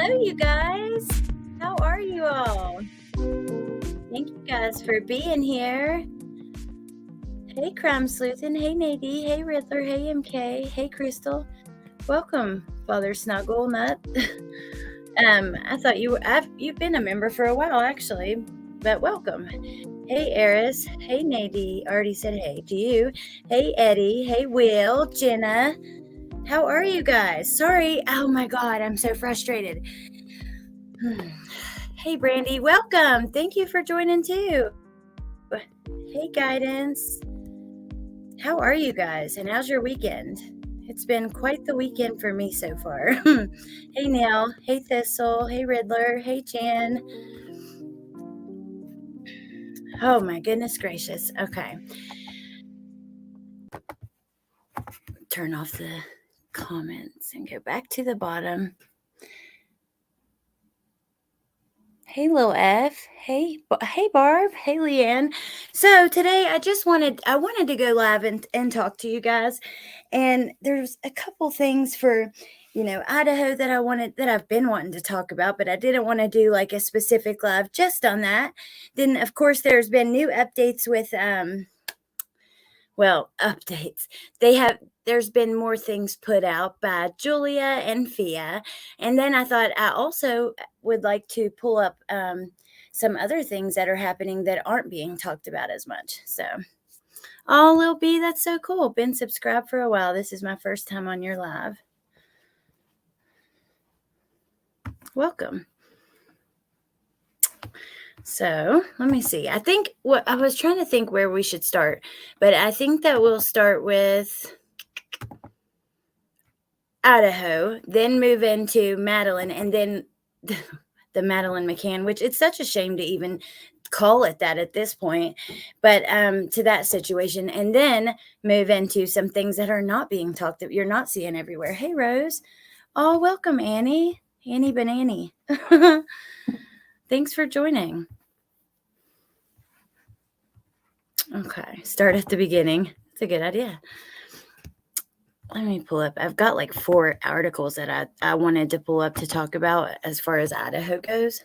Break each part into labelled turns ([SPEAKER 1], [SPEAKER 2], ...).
[SPEAKER 1] Hello, you guys. How are you all? Thank you guys for being here. Hey, Crime Sleuthin'. Hey, Nadie. Hey, Riddler. Hey, MK. Hey, Crystal. Welcome, Father Snuggle Nut. I thought you've been a member for a while, actually, but welcome. Hey, Eris. Hey, Nadie. Already said hey to you. Hey, Eddie. Hey, Will. Jenna. How are you guys? Sorry. Oh, my God. I'm so frustrated. Hey, Brandy. Welcome. Thank you for joining, too. Hey, Guidance. How are you guys? And how's your weekend? It's been quite the weekend for me so far. Hey, Neil. Hey, Thistle. Hey, Riddler. Hey, Jan. Oh, my goodness gracious. Okay. Turn off the comments and go back to the bottom. Hey, Lil F. Hey, Barb. Hey, Leanne. So today I wanted to go live and talk to you guys. And there's a couple things for, Idaho that I've been wanting to talk about, but I didn't want to do like a specific live just on that. Then, of course, there's been new updates with, updates. There's been more things put out by Julia and Fia. And then I thought I also would like to pull up some other things that are happening that aren't being talked about as much. So, oh, Lil B, that's so cool. Been subscribed for a while. This is my first time on your live. Welcome. So let me see. I was trying to think where we should start, but I think that we'll start with Idaho, then move into Madeleine, and then the Madeleine McCann, which it's such a shame to even call it that at this point, but to that situation, and then move into some things that are not being talked about, you're not seeing everywhere. Hey, Rose. Oh, welcome, Annie Banani. Thanks for joining. Okay, start at the beginning. It's a good idea. Let me pull up. I've got like 4 articles that I wanted to pull up to talk about as far as Idaho goes.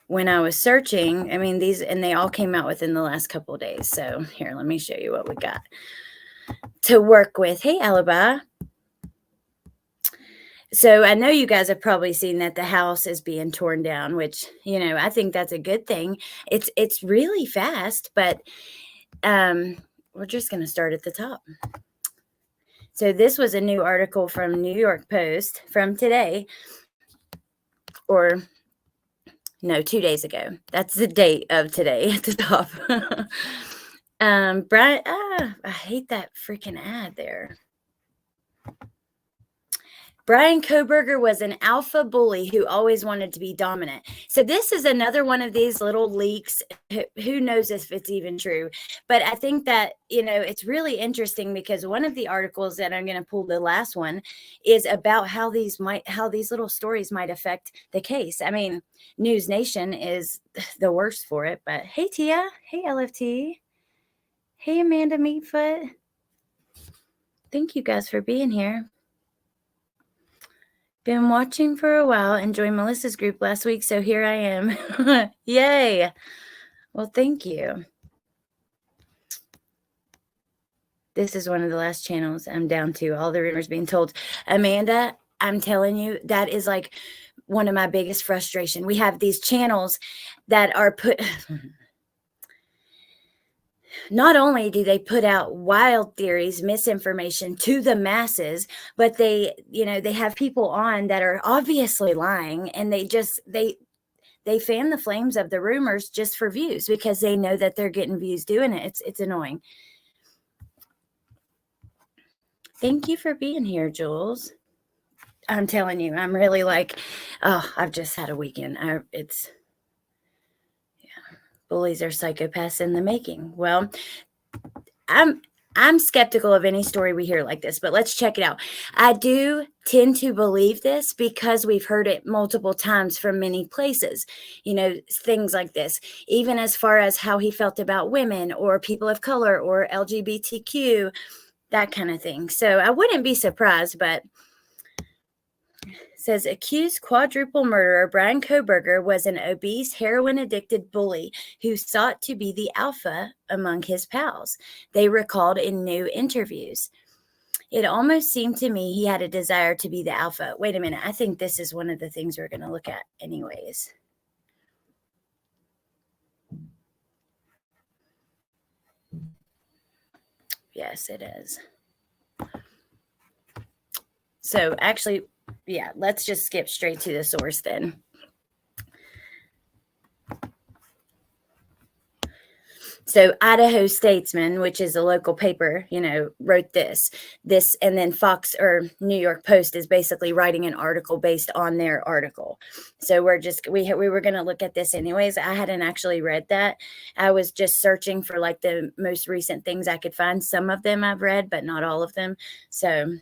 [SPEAKER 1] When I was searching, these, and they all came out within the last couple of days. So here, let me show you what we got to work with. Hey, Alibi. So I know you guys have probably seen that the house is being torn down, which, I think that's a good thing. It's really fast, but we're just going to start at the top. So this was a new article from New York Post from today, or no, 2 days ago. That's the date of today at the top. Bryan, I hate that freaking ad there. Bryan Kohberger was an alpha bully who always wanted to be dominant. So this is another one of these little leaks. Who knows if it's even true? But I think that, it's really interesting because one of the articles that I'm going to pull, the last one, is about how these little stories might affect the case. News Nation is the worst for it. But hey, Tia. Hey, LFT. Hey, Amanda Meatfoot. Thank you guys for being here. Been watching for a while. Enjoyed Melissa's group last week, so here I am. Yay. Well, thank you. This is one of the last channels I'm down to. All the rumors being told. Amanda, I'm telling you, that is like one of my biggest frustration. We have these channels that are put... Not only do they put out wild theories, misinformation to the masses, but they have people on that are obviously lying, and they fan the flames of the rumors just for views because they know that they're getting views doing it. It's annoying. Thank you for being here, Jules. I'm telling you, I'm really like, I've just had a weekend. Bullies are psychopaths in the making. Well, I'm skeptical of any story we hear like this, but let's check it out. I do tend to believe this because we've heard it multiple times from many places, things like this, even as far as how he felt about women or people of color or LGBTQ. that kind of thing. So I wouldn't be surprised, but says accused quadruple murderer Bryan Kohberger was an obese, heroin-addicted bully who sought to be the alpha among his pals, they recalled in new interviews. It almost seemed to me he had a desire to be the alpha. Wait a minute. I think this is one of the things we're going to look at anyways. Yes, it is. So actually, yeah, let's just skip straight to the source then. So Idaho Statesman, which is a local paper, wrote this, and then Fox or New York Post is basically writing an article based on their article. So we were going to look at this anyways. I hadn't actually read that. I was just searching for like the most recent things I could find. Some of them I've read, but not all of them. So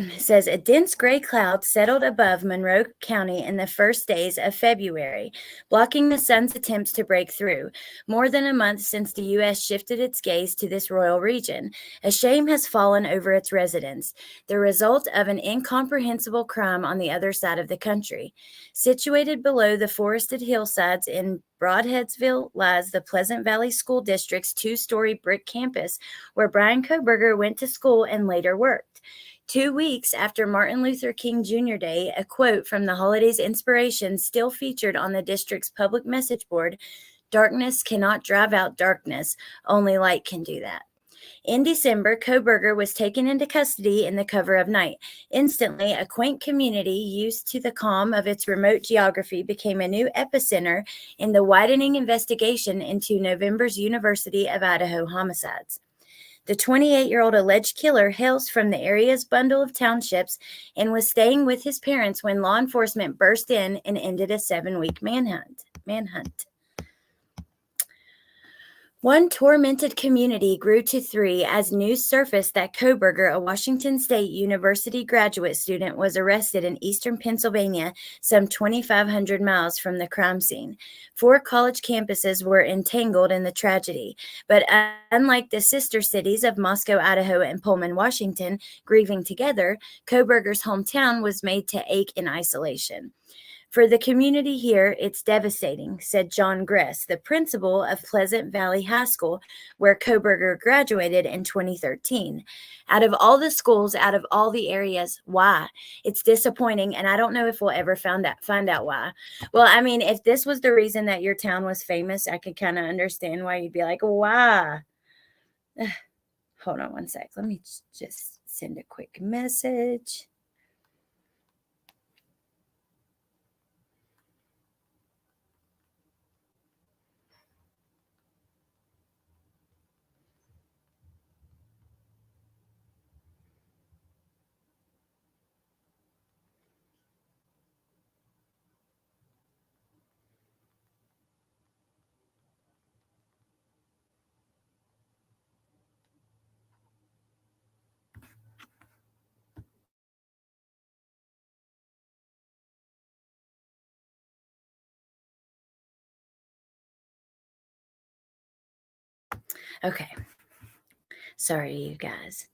[SPEAKER 1] it says a dense gray cloud settled above Monroe County in the first days of February, blocking the sun's attempts to break through. More than a month since the U.S. shifted its gaze to this royal region, a shame has fallen over its residents, the result of an incomprehensible crime on the other side of the country. Situated below the forested hillsides in Broadheadsville lies the Pleasant Valley School District's two-story brick campus, where Bryan Kohberger went to school and later worked. 2 weeks after Martin Luther King Jr. Day, a quote from the holiday's inspiration still featured on the district's public message board: "Darkness cannot drive out darkness, only light can do that." In December, Kohberger was taken into custody in the cover of night. Instantly, a quaint community used to the calm of its remote geography became a new epicenter in the widening investigation into November's University of Idaho homicides. The 28-year-old alleged killer hails from the area's bundle of townships and was staying with his parents when law enforcement burst in and ended a 7-week manhunt. One tormented community grew to 3 as news surfaced that Kohberger, a Washington State University graduate student, was arrested in eastern Pennsylvania, some 2,500 miles from the crime scene. 4 college campuses were entangled in the tragedy, but unlike the sister cities of Moscow, Idaho, and Pullman, Washington, grieving together, Kohberger's hometown was made to ache in isolation. "For the community here, it's devastating," said John Gress, the principal of Pleasant Valley High School, where Kohberger graduated in 2013. "Out of all the schools, out of all the areas, why? It's disappointing, and I don't know if we'll ever find out why." Well, I mean, if this was the reason that your town was famous, I could kind of understand why you'd be like, why? Hold on one sec. Let me just send a quick message. Okay. Sorry, you guys.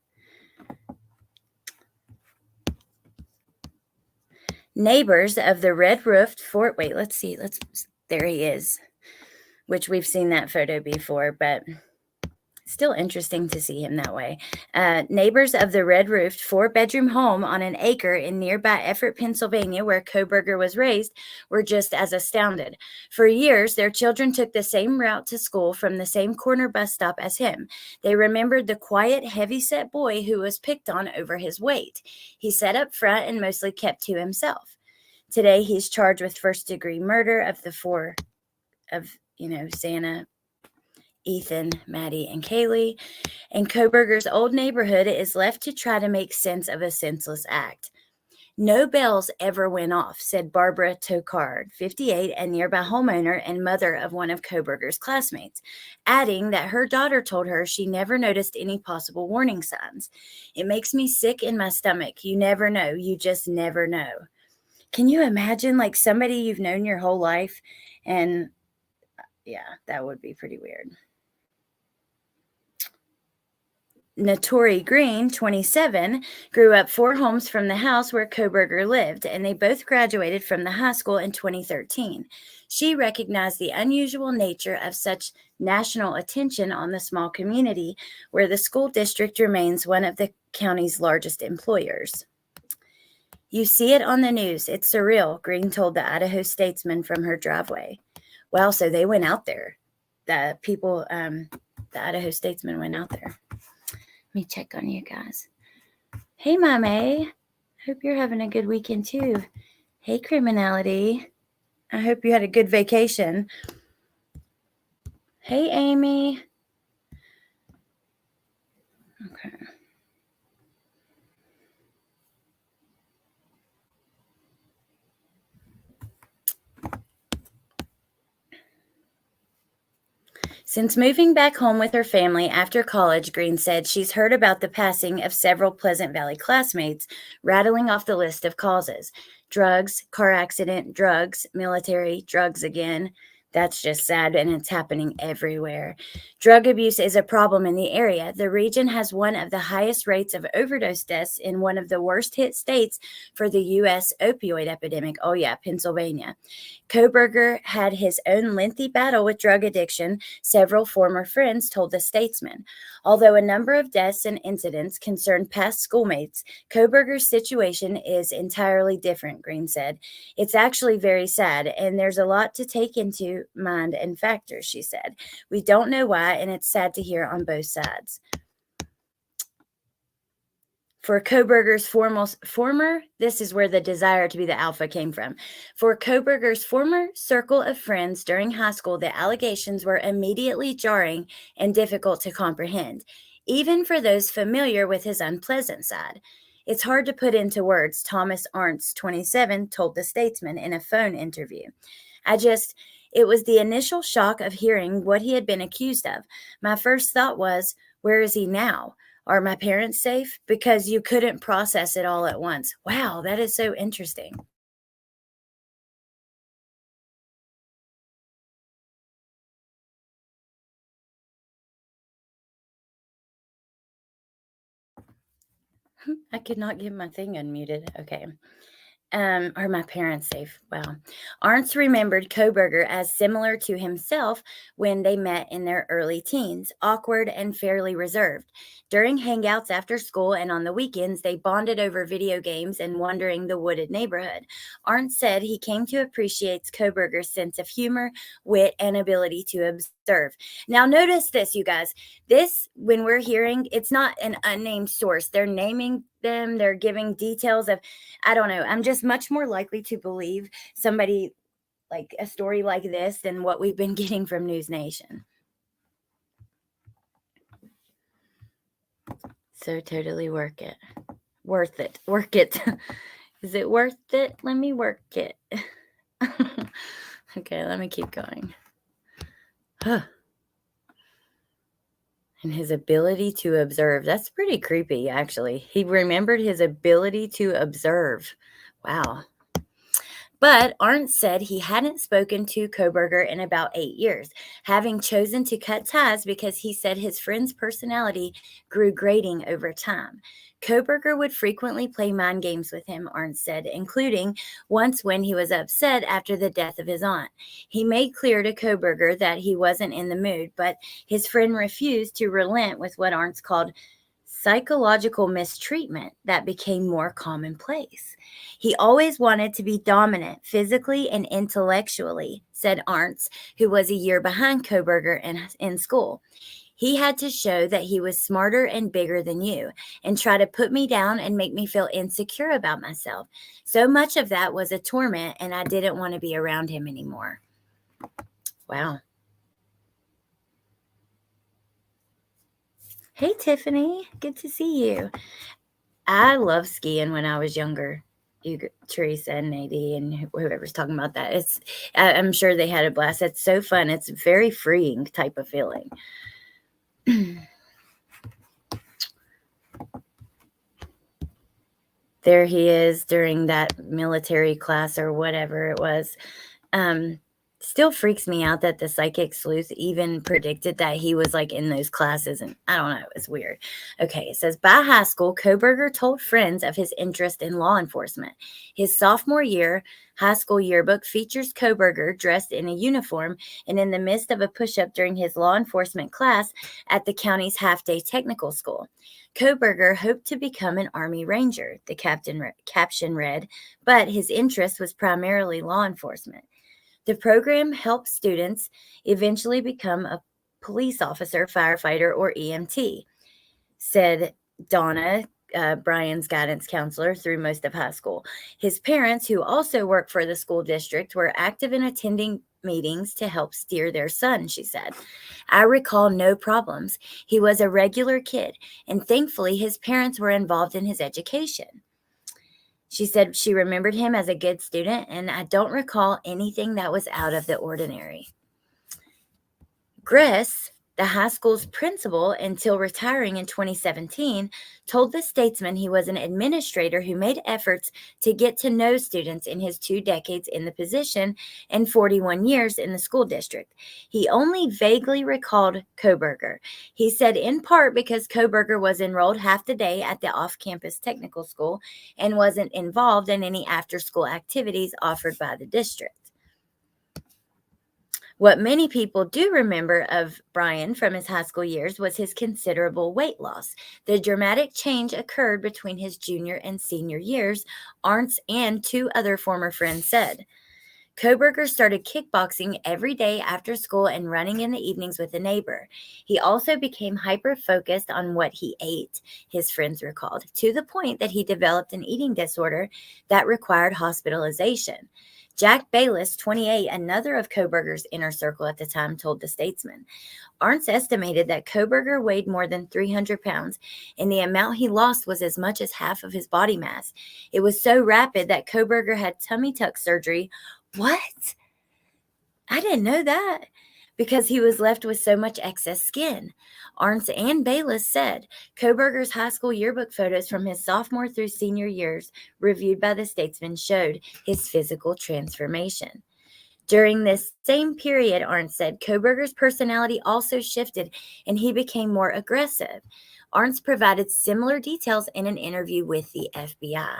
[SPEAKER 1] Neighbors of the red-roofed fort. Wait, let's see. There he is, which we've seen that photo before, but still interesting to see him that way. Neighbors of the red-roofed 4-bedroom home on an acre in nearby Effort, Pennsylvania, where Kohberger was raised, were just as astounded. For years, their children took the same route to school from the same corner bus stop as him. They remembered the quiet, heavy-set boy who was picked on over his weight. He sat up front and mostly kept to himself. Today, he's charged with first-degree murder of the 4 of, Santa, Ethan, Maddie, and Kaylee, and Kohberger's old neighborhood is left to try to make sense of a senseless act. "No bells ever went off," said Barbara Tokard, 58, a nearby homeowner and mother of one of Kohberger's classmates, adding that her daughter told her she never noticed any possible warning signs. "It makes me sick in my stomach. You never know. You just never know." Can you imagine, like, somebody you've known your whole life? And yeah, that would be pretty weird. Notori Green, 27, grew up 4 homes from the house where Kohberger lived, and they both graduated from the high school in 2013. She recognized the unusual nature of such national attention on the small community, where the school district remains one of the county's largest employers. You see it on the news. It's surreal, Green told the Idaho Statesman from her driveway. Wow, so they went out there. The people, the Idaho Statesman went out there. Let me check on you guys. Hey, Mame. Hope you're having a good weekend too. Hey, Criminality. I hope you had a good vacation. Hey, Amy. Okay. Since moving back home with her family after college, Green said she's heard about the passing of several Pleasant Valley classmates, rattling off the list of causes: drugs, car accident, drugs, military, drugs again. That's just sad, and it's happening everywhere. Drug abuse is a problem in the area. The region has one of the highest rates of overdose deaths in one of the worst hit states for the U.S. opioid epidemic. Oh, yeah, Pennsylvania. Kohberger had his own lengthy battle with drug addiction, several former friends told the Statesman. Although a number of deaths and incidents concerned past schoolmates, Kohberger's situation is entirely different, Green said. It's actually very sad, and there's a lot to take into mind and factors, she said. We don't know why, and it's sad to hear on both sides. For Kohberger's former, this is where the desire to be the alpha came from. For Kohberger's former circle of friends during high school, the allegations were immediately jarring and difficult to comprehend, even for those familiar with his unpleasant side. It's hard to put into words, Thomas Arntz, 27, told the Statesman in a phone interview. It was the initial shock of hearing what he had been accused of. My first thought was, where is he now? Are my parents safe? Because you couldn't process it all at once. Wow, that is so interesting. I could not get my thing unmuted. Okay. Are my parents safe? Wow. Arntz remembered Kohberger as similar to himself when they met in their early teens, awkward and fairly reserved. During hangouts after school and on the weekends, they bonded over video games and wandering the wooded neighborhood. Arntz said he came to appreciate Kohberger's sense of humor, wit, and ability to observe. Now, notice this, you guys. This, when we're hearing, it's not an unnamed source. They're naming them, they're giving details of, I don't know. I'm just much more likely to believe somebody like a story like this than what we've been getting from News Nation. So totally worth it. Work it. Is it worth it? Let me work it. Okay, let me keep going. And his ability to observe. That's pretty creepy, actually. He remembered his ability to observe. Wow. But Arntz said he hadn't spoken to Kohberger in about 8 years, having chosen to cut ties because he said his friend's personality grew grating over time. Kohberger would frequently play mind games with him, Arntz said, including once when he was upset after the death of his aunt. He made clear to Kohberger that he wasn't in the mood, but his friend refused to relent with what Arntz called psychological mistreatment that became more commonplace. He always wanted to be dominant physically and intellectually, said Arntz, who was a year behind Kohberger in school. He had to show that he was smarter and bigger than you and try to put me down and make me feel insecure about myself. So much of that was a torment, and I didn't want to be around him anymore. Wow. Hey, Tiffany. Good to see you. I loved skiing when I was younger. Teresa and Nadie and whoever's talking about that. I'm sure they had a blast. It's so fun. It's a very freeing type of feeling. There he is during that military class or whatever it was. Still freaks me out that the psychic sleuth even predicted that he was like in those classes, and I don't know, it's weird. Okay, it says by high school, Kohberger told friends of his interest in law enforcement. His sophomore year high school yearbook features Kohberger dressed in a uniform and in the midst of a push-up during his law enforcement class at the county's half-day technical school. Kohberger hoped to become an Army Ranger, the caption read, but his interest was primarily law enforcement. The program helps students eventually become a police officer, firefighter, or EMT, said Donna, Bryan's guidance counselor through most of high school. His parents, who also work for the school district, were active in attending meetings to help steer their son, she said. I recall no problems. He was a regular kid, and thankfully his parents were involved in his education. She said she remembered him as a good student, and I don't recall anything that was out of the ordinary. Gress, the high school's principal until retiring in 2017, told the Statesman he was an administrator who made efforts to get to know students in his 2 decades in the position and 41 years in the school district. He only vaguely recalled Kohberger. He said in part because Kohberger was enrolled half the day at the off-campus technical school and wasn't involved in any after-school activities offered by the district. What many people do remember of Bryan from his high school years was his considerable weight loss. The dramatic change occurred between his junior and senior years, Arntz and 2 other former friends said. Kohberger started kickboxing every day after school and running in the evenings with a neighbor. He also became hyper-focused on what he ate, his friends recalled, to the point that he developed an eating disorder that required hospitalization. Jack Bayless, 28, another of Kohberger's inner circle at the time, told the Statesman. Arntz estimated that Kohberger weighed more than 300 pounds, and the amount he lost was as much as half of his body mass. It was so rapid that Kohberger had tummy tuck surgery. What? I didn't know that. Because he was left with so much excess skin. Arntz and Bayless said Kohberger's high school yearbook photos from his sophomore through senior years, reviewed by the Statesman, showed his physical transformation. During this same period, Arntz said, Kohberger's personality also shifted and he became more aggressive. Arntz provided similar details in an interview with the FBI.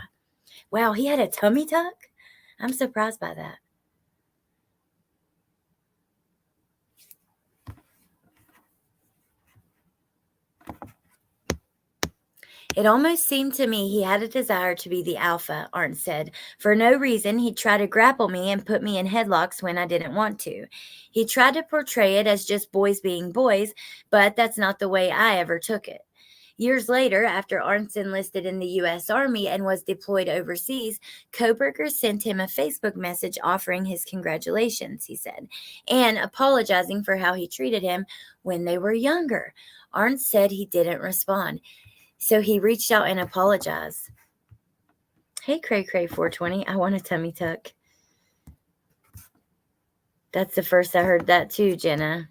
[SPEAKER 1] Wow, he had a tummy tuck? I'm surprised by that. It almost seemed to me he had a desire to be the alpha, Arntz said. For no reason, he'd try to grapple me and put me in headlocks when I didn't want to. He tried to portray it as just boys being boys, but that's not the way I ever took it. Years later, after Arntz enlisted in the U.S. Army and was deployed overseas, Kohberger sent him a Facebook message offering his congratulations, he said, and apologizing for how he treated him when they were younger. Arntz said he didn't respond. So he reached out and apologized. Hey, Cray 420, I want a tummy tuck. That's the first I heard that too, Jenna.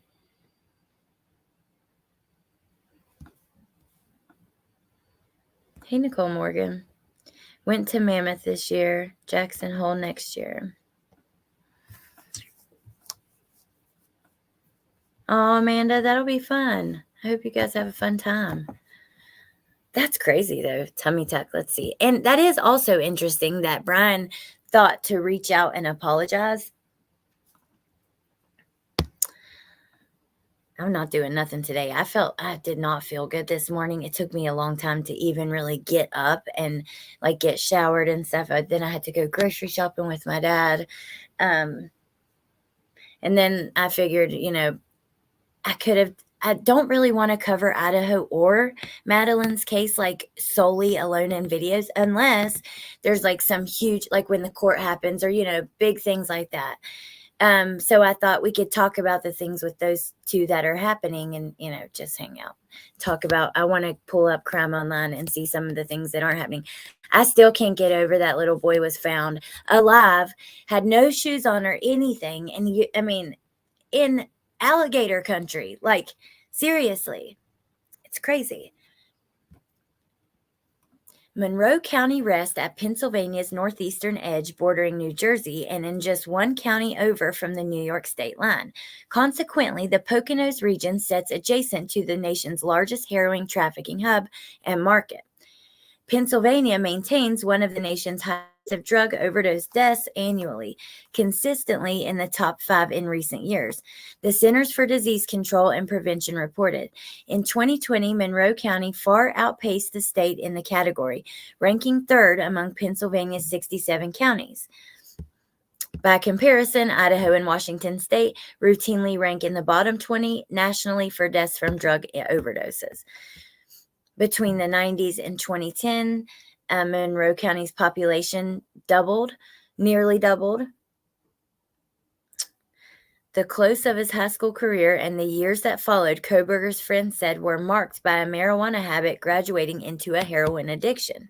[SPEAKER 1] Hey, Nicole Morgan. Went to Mammoth this year, Jackson Hole next year. Oh, Amanda, that'll be fun. I hope you guys have a fun time. That's crazy, though. Tummy tuck. Let's see. And that is also interesting that Bryan thought to reach out and apologize. I'm not doing nothing today. I did not feel good this morning. It took me a long time to even really get up and like get showered and stuff. Then I had to go grocery shopping with my dad. And then I figured, I don't really want to cover Idaho or Madeleine's case, like solely alone in videos, unless there's like some huge, like when the court happens or, big things like that. So I thought we could talk about the things with those 2 that are happening and, just hang out, talk about, I want to pull up Crime Online and see some of the things that aren't happening. I still can't get over that little boy was found alive, had no shoes on or anything. And in alligator country, like seriously, it's crazy. Monroe County rests at Pennsylvania's northeastern edge, bordering New Jersey, and in just one county over from the New York state line. Consequently, the Poconos region sits adjacent to the nation's largest heroin trafficking hub and market. Pennsylvania maintains one of the nation's highest of drug overdose deaths annually, consistently in the top 5 in recent years. The Centers for Disease Control and Prevention reported. In 2020, Monroe County far outpaced the state in the category, ranking third among Pennsylvania's 67 counties. By comparison, Idaho and Washington state routinely rank in the bottom 20 nationally for deaths from drug overdoses. Between the 90s and 2010, Monroe County's population nearly doubled. The close of his high school career and the years that followed, Kohberger's friends said, were marked by a marijuana habit graduating into a heroin addiction.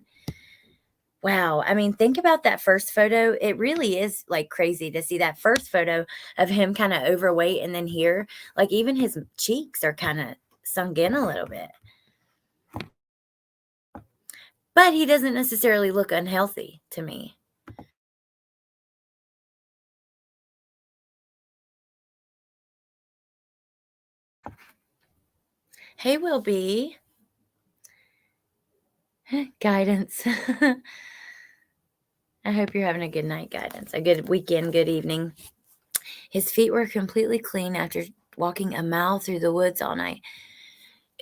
[SPEAKER 1] Wow. I mean, think about that first photo. It really is like crazy to see that first photo of him kind of overweight, and then here, like even his cheeks are kind of sunk in a little bit. But he doesn't necessarily look unhealthy to me. Hey, Will B. Guidance. I hope you're having a good night, Guidance. A good weekend, good evening. His feet were completely clean after walking a mile through the woods all night.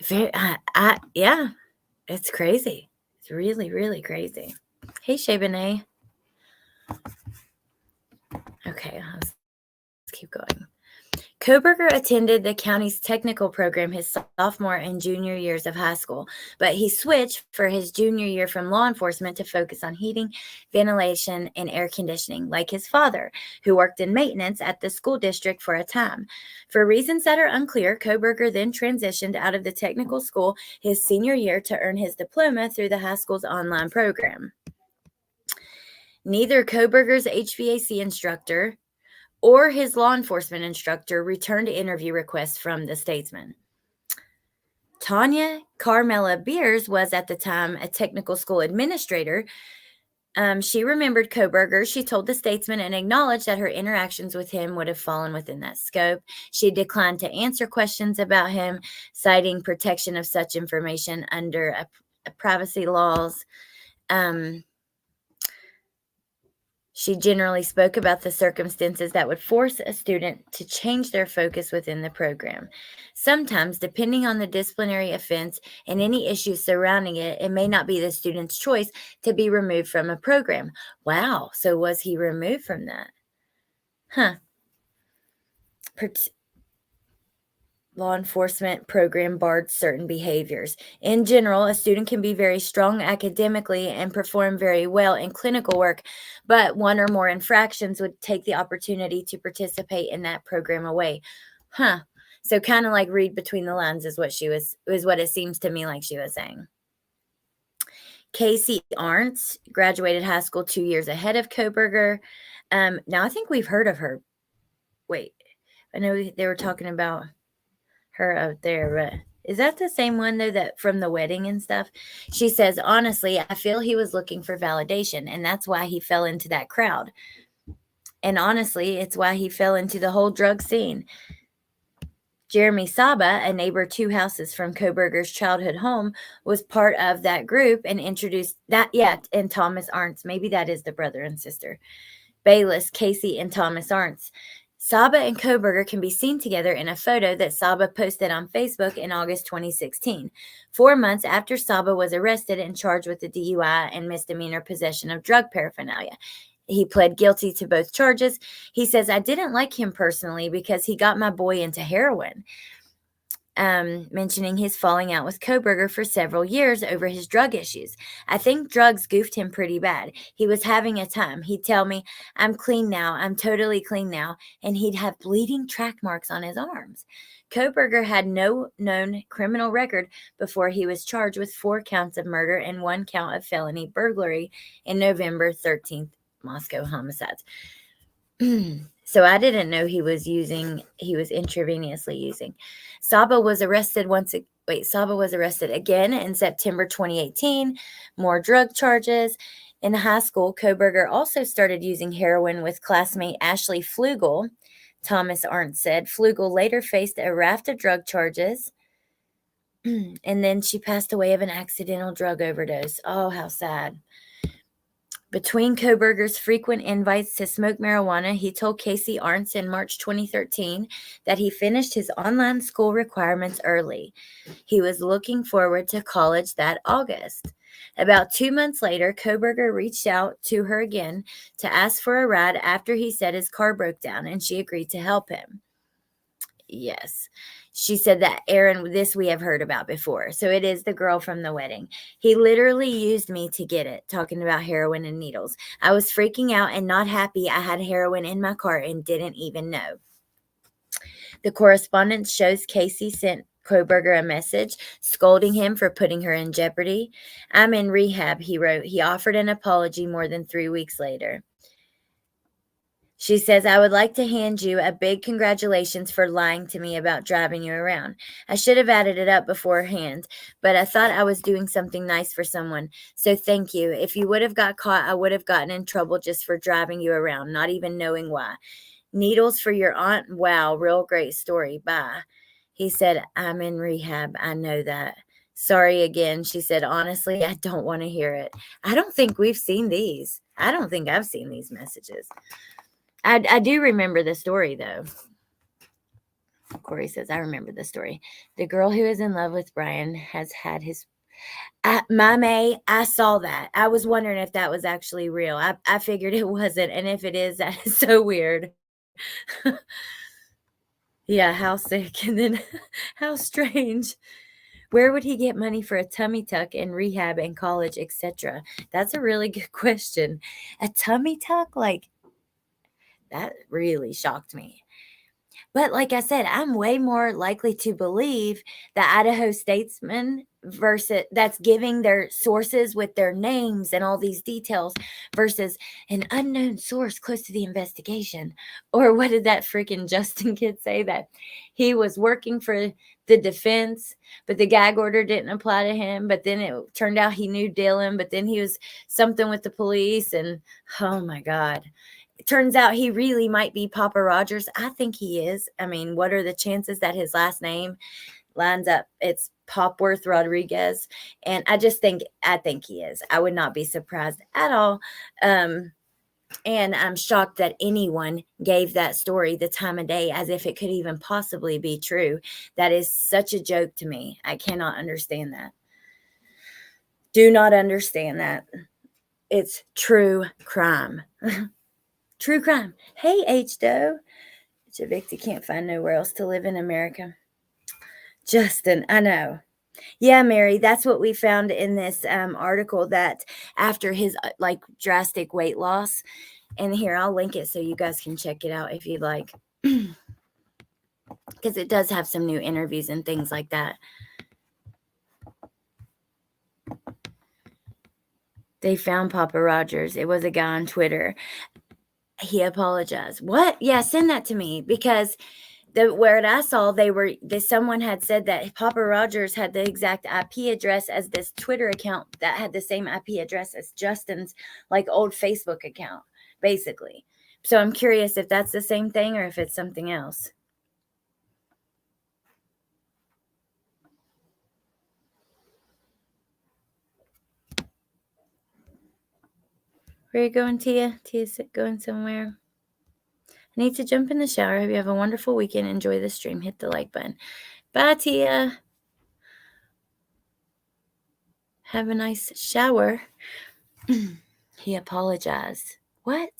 [SPEAKER 1] Yeah, it's crazy. It's really, really crazy. Hey, Shabanae. Okay, let's keep going. Kohberger attended the county's technical program his sophomore and junior years of high school, but he switched for his junior year from law enforcement to focus on heating, ventilation, and air conditioning, like his father, who worked in maintenance at the school district for a time. For reasons that are unclear, Kohberger then transitioned out of the technical school his senior year to earn his diploma through the high school's online program. Neither Kohberger's HVAC instructor or his law enforcement instructor returned interview requests from the Statesman. Tanya Carmela Beers was at the time a technical school administrator. She remembered Kohberger. She told the Statesman and acknowledged that her interactions with him would have fallen within that scope. She declined to answer questions about him, citing protection of such information under privacy laws. She generally spoke about the circumstances that would force a student to change their focus within the program. Sometimes, depending on the disciplinary offense and any issues surrounding it, it may not be the student's choice to be removed from a program. Wow, so was he removed from that? Huh. Law enforcement program barred certain behaviors. In general, a student can be very strong academically and perform very well in clinical work, but one or more infractions would take the opportunity to participate in that program away. Huh. So kind of like read between the lines is what it seems to me like she was saying. Casey Arntz graduated high school 2 years ahead of Kohberger. Now I think we've heard of her. Wait, I know they were talking about her out there, but is that the same one though, that from the wedding and stuff? She says, honestly, I feel he was looking for validation, and that's why he fell into that crowd. And honestly, it's why he fell into the whole drug scene. Jeremy Saba, a neighbor 2 houses from Kohberger's childhood home, was part of that group and introduced that. Yeah, and Thomas Arntz, maybe that is the brother and sister. Bayless, Casey, and Thomas Arntz. Saba and Kohberger can be seen together in a photo that Saba posted on Facebook in August 2016, 4 months after Saba was arrested and charged with the DUI and misdemeanor possession of drug paraphernalia. He pled guilty to both charges. He says, I didn't like him personally because he got my boy into heroin. Mentioning his falling out with Kohberger for several years over his drug issues. I think drugs goofed him pretty bad. He was having a time. He'd tell me, I'm clean now. I'm totally clean now. And he'd have bleeding track marks on his arms. Kohberger had no known criminal record before he was charged with 4 counts of murder and 1 count of felony burglary in November 13th, Moscow homicides. So I didn't know he was intravenously using. Saba was arrested once Saba was arrested again in September 2018, more drug charges. In high school, Kohberger also started using heroin with classmate Ashley Flugel. Thomas Arndt said Flugel later faced a raft of drug charges, and then she passed away of an accidental drug overdose. Oh, how sad. Between Kohberger's frequent invites to smoke marijuana, he told Casey Arntz in March 2013 that he finished his online school requirements early. He was looking forward to college that August. About 2 months later, Kohberger reached out to her again to ask for a ride after he said his car broke down, and she agreed to help him. Yes. She said that, Aaron, this we have heard about before. So it is the girl from the wedding. He literally used me to get it, talking about heroin and needles. I was freaking out and not happy I had heroin in my car and didn't even know. The correspondence shows Casey sent Kohberger a message scolding him for putting her in jeopardy. I'm in rehab, he wrote. He offered an apology more than 3 weeks later. She says, I would like to hand you a big congratulations for lying to me about driving you around. I should have added it up beforehand, but I thought I was doing something nice for someone. So thank you. If you would have got caught, I would have gotten in trouble just for driving you around, not even knowing why. Needles for your aunt? Wow, real great story. Bye. He said, I'm in rehab. I know that. Sorry again. She said, honestly, I don't want to hear it. I don't think we've seen these. I don't think I've seen these messages. I do remember the story, though. Corey says, I remember the story. The girl who is in love with Bryan has had his... May, I saw that. I was wondering if that was actually real. I figured it wasn't, and if it is, that is so weird. Yeah, how sick, and then how strange. Where would he get money for a tummy tuck in rehab and college, etc.? That's a really good question. A tummy tuck? Like, that really shocked me. But like I said, I'm way more likely to believe the Idaho statesman versus that's giving their sources with their names and all these details versus an unknown source close to the investigation. Or what did that freaking Justin kid say? That he was working for the defense, but the gag order didn't apply to him. But then it turned out he knew Dylan, but then he was something with the police. And oh my God. It turns out he really might be Papa Rogers. I think he is. I mean, what are the chances that his last name lines up? It's Popworth Rodriguez. And I think he is. I would not be surprised at all. And I'm shocked that anyone gave that story the time of day as if it could even possibly be true. That is such a joke to me. I cannot understand that. Do not understand that. It's true crime. True crime. Hey, H-Doe. Javicti can't find nowhere else to live in America. Justin, I know. Yeah, Mary, that's what we found in this article, that after his drastic weight loss, and here, I'll link it so you guys can check it out if you'd like, because it does have some new interviews and things like that. They found Papa Rogers. It was a guy on Twitter. He apologized. What? Yeah, send that to me, because where I saw someone had said that Papa Rogers had the exact IP address as this Twitter account that had the same IP address as Justin's old Facebook account, basically. So I'm curious if that's the same thing or if it's something else. Where are you going, Tia? Tia's going somewhere. I need to jump in the shower. Hope you have a wonderful weekend. Enjoy the stream. Hit the like button. Bye, Tia. Have a nice shower. He apologized. What?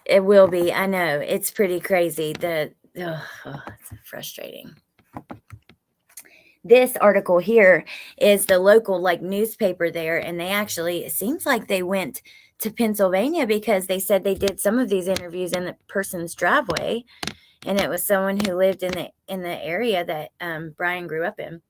[SPEAKER 1] It will be. I know. It's pretty crazy. It's frustrating. This article here is the local newspaper there, and it seems like they went to Pennsylvania because they said they did some of these interviews in the person's driveway, and it was someone who lived in the area that Bryan grew up in.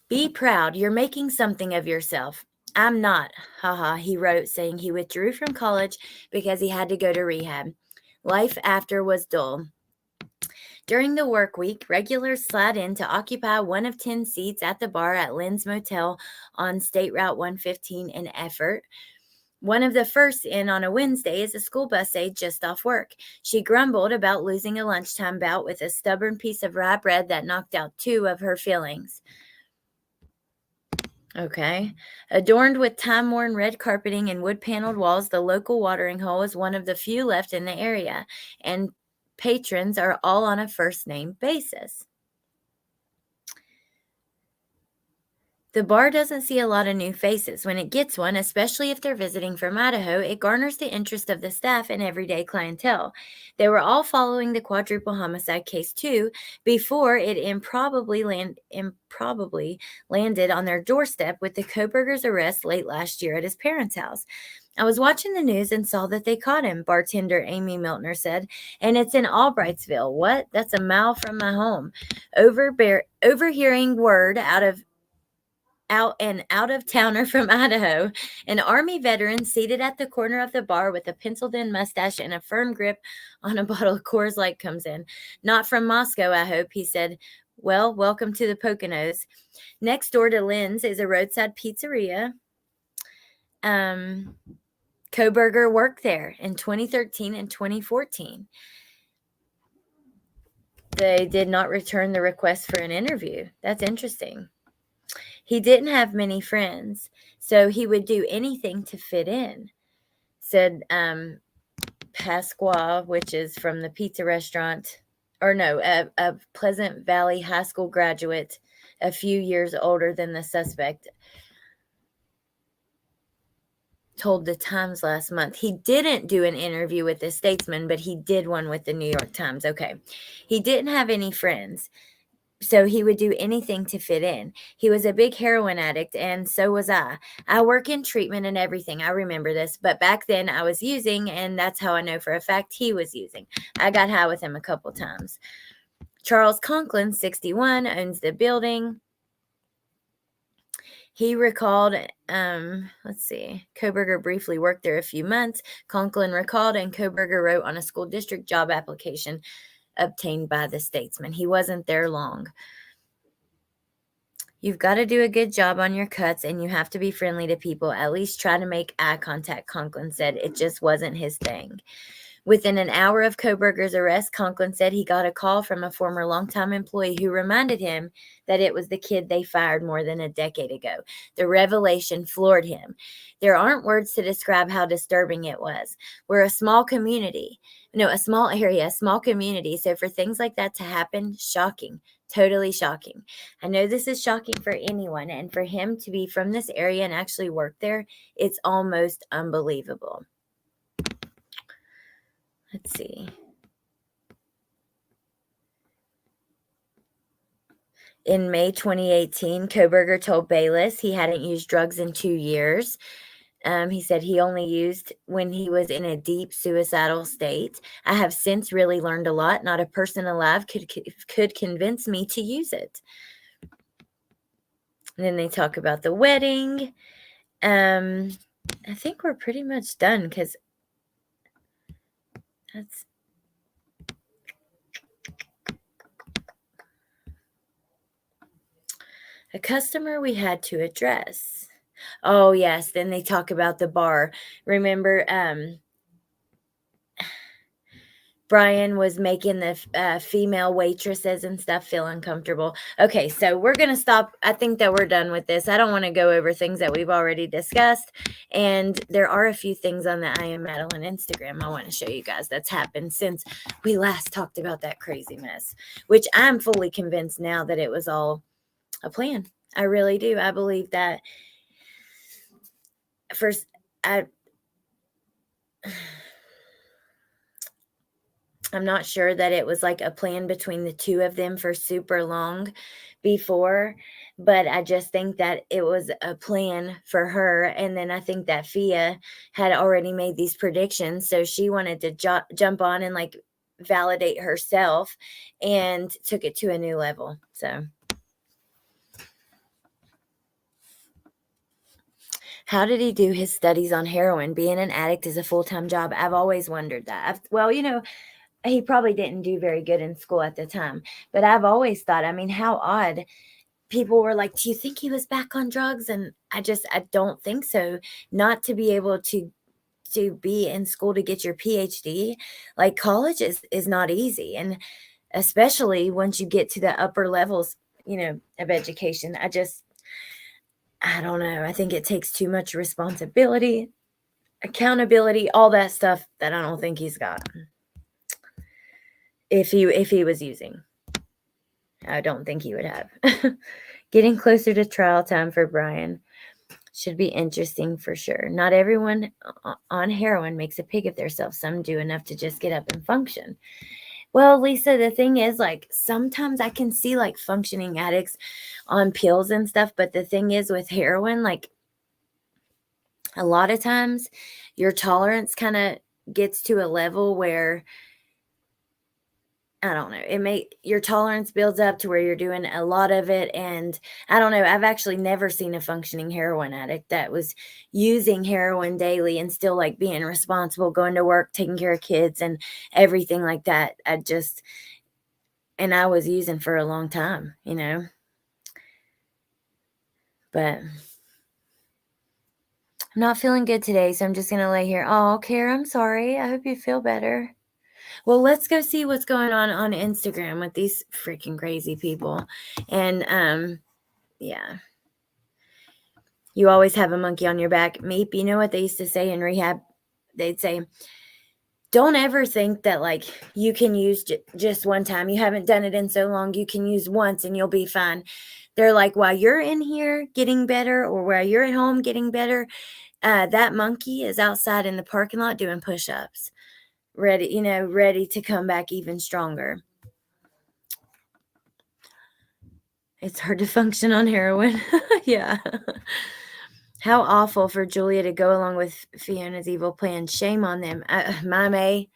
[SPEAKER 1] Be proud. You're making something of yourself. I'm not, haha, he wrote, saying he withdrew from college because he had to go to rehab. Life after was dull. During the work week, regulars slide in to occupy one of 10 seats at the bar at Lynn's Motel on State Route 115 in Effort. One of the first in on a Wednesday is a school bus aide just off work. She grumbled about losing a lunchtime bout with a stubborn piece of rye bread that knocked out 2 of her fillings. Okay. Adorned with time-worn red carpeting and wood-paneled walls, the local watering hole is one of the few left in the area, and patrons are all on a first-name basis. The bar doesn't see a lot of new faces. When it gets one, especially if they're visiting from Idaho, it garners the interest of the staff and everyday clientele. They were all following the quadruple homicide case too before it improbably landed on their doorstep with the Kohberger's arrest late last year at his parents' house. I was watching the news and saw that they caught him, bartender Amy Miltner said, and it's in Albrightsville. What? That's a mile from my home. Overhearing word out of towner from Idaho, an Army veteran seated at the corner of the bar with a penciled in mustache and a firm grip on a bottle of Coors Light comes in. Not from Moscow, I hope, he said. Well, welcome to the Poconos. Next door to Lynn's is a roadside pizzeria. Kohberger worked there in 2013 and 2014. They did not return the request for an interview. That's interesting. He didn't have many friends, so he would do anything to fit in, said Pasqua, which is from the pizza restaurant, a Pleasant Valley High School graduate, a few years older than the suspect, told the Times last month. He didn't do an interview with the Statesman, but he did one with the New York Times. Okay. He didn't have any friends, so he would do anything to fit in. He was a big heroin addict, and so was I. I work in treatment and everything. I remember this, but back then I was using, and that's how I know for a fact he was using. I got high with him a couple times. Charles Conklin, 61, owns the building. He recalled, Kohberger briefly worked there a few months. Conklin recalled, and Kohberger wrote on a school district job application obtained by the Statesman. He wasn't there long. You've got to do a good job on your cuts, and you have to be friendly to people. At least try to make eye contact, Conklin said. It just wasn't his thing. Within an hour of Kohberger's arrest, Conklin said he got a call from a former longtime employee who reminded him that it was the kid they fired more than a decade ago. The revelation floored him. There aren't words to describe how disturbing it was. We're a small community. No, a small area, a small community. So for things like that to happen, shocking. Totally shocking. I know this is shocking for anyone, and for him to be from this area and actually work there, it's almost unbelievable. Let's see. In May 2018, Kohberger told Bayless he hadn't used drugs in 2 years. He said he only used when he was in a deep suicidal state. I have since really learned a lot. Not a person alive could convince me to use it. And then they talk about the wedding. I think we're pretty much done because that's a customer we had to address. Oh, yes. Then they talk about the bar. Remember, Bryan was making the female waitresses and stuff feel uncomfortable. Okay, so we're going to stop. I think that we're done with this. I don't want to go over things that we've already discussed. And there are a few things on the I Am Madeleine Instagram I want to show you guys that's happened since we last talked about that crazy mess, which I'm fully convinced now that it was all a plan. I really do. I believe that first, I'm not sure that it was like a plan between the two of them for super long before, but I just think that it was a plan for her. And then I think that Fia had already made these predictions, so she wanted to jump on and like validate herself and took it to a new level. So How did he do his studies on heroin? Being an addict is a full-time job. I've always wondered that. Well, he probably didn't do very good in school at the time, but I've always thought, I mean, how odd. People were like, do you think he was back on drugs? And I don't think so. Not to be able to be in school to get your PhD, like college is not easy. And especially once you get to the upper levels, of education, I don't know. I think it takes too much responsibility, accountability, all that stuff that I don't think he's got. If he was using, I don't think he would have. Getting closer to trial time for Bryan should be interesting for sure. Not everyone on heroin makes a pig of themselves. Some do enough to just get up and function. Well, Lisa, the thing is, like, sometimes I can see, like, functioning addicts on pills and stuff, but the thing is with heroin, like, a lot of times your tolerance kind of gets to a level where, I don't know, your tolerance builds up to where you're doing a lot of it, and I don't know, I've actually never seen a functioning heroin addict that was using heroin daily and still, like, being responsible, going to work, taking care of kids, and everything like that. And I was using for a long time, but I'm not feeling good today, so I'm just going to lay here. Oh, Kara, I'm sorry. I hope you feel better. Well, let's go see what's going on Instagram with these freaking crazy people. And, yeah. You always have a monkey on your back. Meep, you know what they used to say in rehab? They'd say, don't ever think that, like, you can use just one time. You haven't done it in so long. You can use once and you'll be fine. They're like, while you're in here getting better, or while you're at home getting better, that monkey is outside in the parking lot doing push-ups, ready to come back even stronger. It's hard to function on heroin. Yeah. How awful for Julia to go along with Fiona's evil plan. Shame on them. Mame.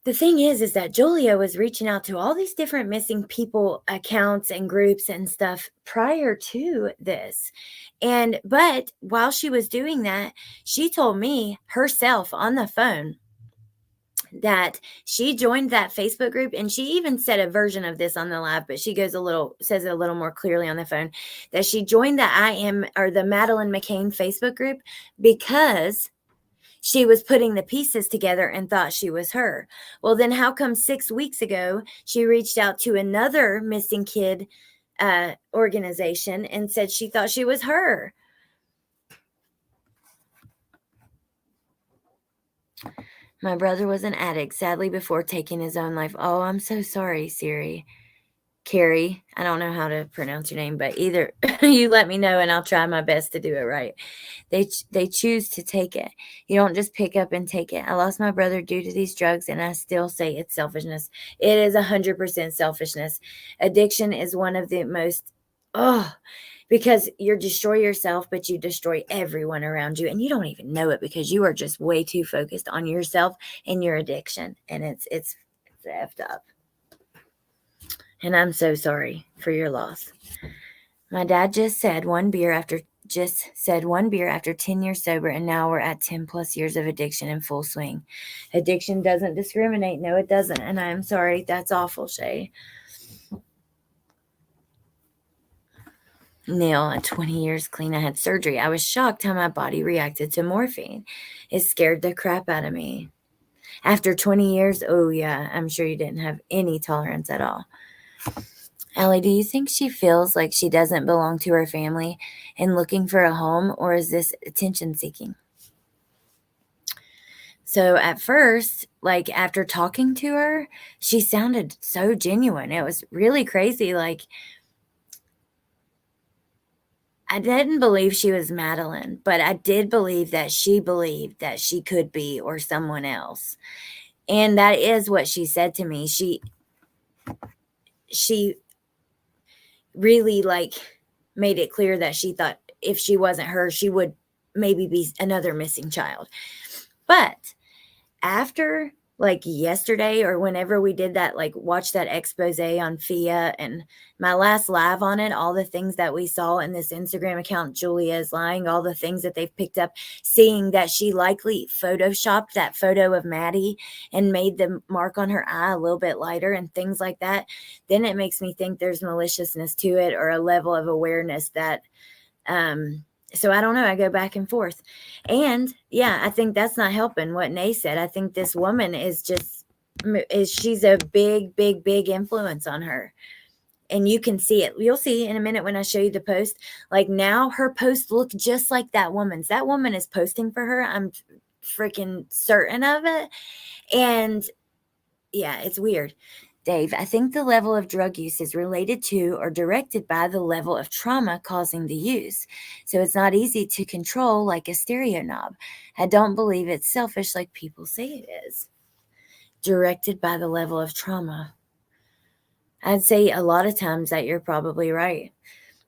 [SPEAKER 1] The thing is that Julia was reaching out to all these different missing people accounts and groups and stuff prior to this. But while she was doing that, she told me herself on the phone that she joined that Facebook group, and she even said a version of this on the live, but she says it a little more clearly on the phone, that she joined the Madeleine McCann Facebook group because she was putting the pieces together and thought she was her. Well, then how come 6 weeks ago she reached out to another missing kid organization and said she thought she was her? My brother was an addict, sadly, before taking his own life. Oh, I'm so sorry, Siri. Carrie, I don't know how to pronounce your name, but either you let me know and I'll try my best to do it right. They choose to take it. You don't just pick up and take it. I lost my brother due to these drugs, and I still say it's selfishness. It is 100% selfishness. Addiction is one of the most, because you destroy yourself, but you destroy everyone around you, and you don't even know it because you are just way too focused on yourself and your addiction, and it's effed up. And I'm so sorry for your loss. My dad just said one beer after 10 years sober, and now we're at 10 plus years of addiction in full swing. Addiction doesn't discriminate. No, it doesn't. And I'm sorry. That's awful, Shay. Neil, at 20 years clean, I had surgery. I was shocked how my body reacted to morphine. It scared the crap out of me. After 20 years, oh yeah, I'm sure you didn't have any tolerance at all. Ellie, do you think she feels like she doesn't belong to her family and looking for a home, or is this attention seeking? So at first, like, after talking to her, she sounded so genuine. It was really crazy. Like, I didn't believe she was Madeleine, but I did believe that she believed that she could be, or someone else. And that is what she said to me. She really, like, made it clear that she thought if she wasn't her, she would maybe be another missing child. But after like yesterday or whenever we did that, like watch that expose on Fia and my last live on it, all the things that we saw in this Instagram account, Julia is lying, all the things that they've picked up, seeing that she likely photoshopped that photo of Maddie and made the mark on her eye a little bit lighter and things like that, then it makes me think there's maliciousness to it or a level of awareness that, so I don't know. I go back and forth. And yeah, I think that's not helping what Nay said. I think this woman is she's a big, big, big influence on her. And you can see it. You'll see in a minute when I show you the post. Like now her posts look just like that woman's. That woman is posting for her. I'm freaking certain of it. And yeah, it's weird. Dave, I think the level of drug use is related to or directed by the level of trauma causing the use. So it's not easy to control like a stereo knob. I don't believe it's selfish like people say it is. Directed by the level of trauma. I'd say a lot of times that you're probably right.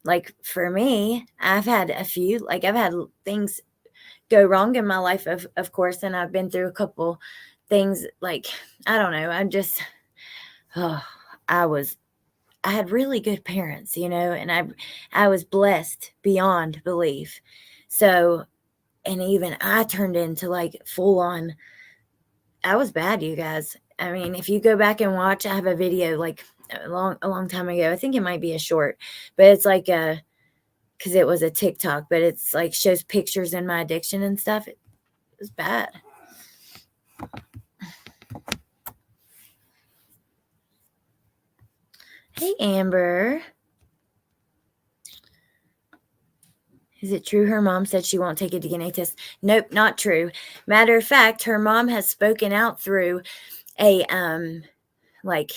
[SPEAKER 1] Like for me, I've had things go wrong in my life, of course, and I've been through a couple things like, I don't know, oh, I had really good parents, and I was blessed beyond belief. So, and even I turned into like full on, I was bad, you guys. I mean, if you go back and watch, I have a video like a long time ago. I think it might be a short, but it's like because it was a TikTok, but it's like shows pictures in my addiction and stuff. It was bad. Hey, Amber. Is it true her mom said she won't take a DNA test? Nope, not true. Matter of fact, her mom has spoken out through a like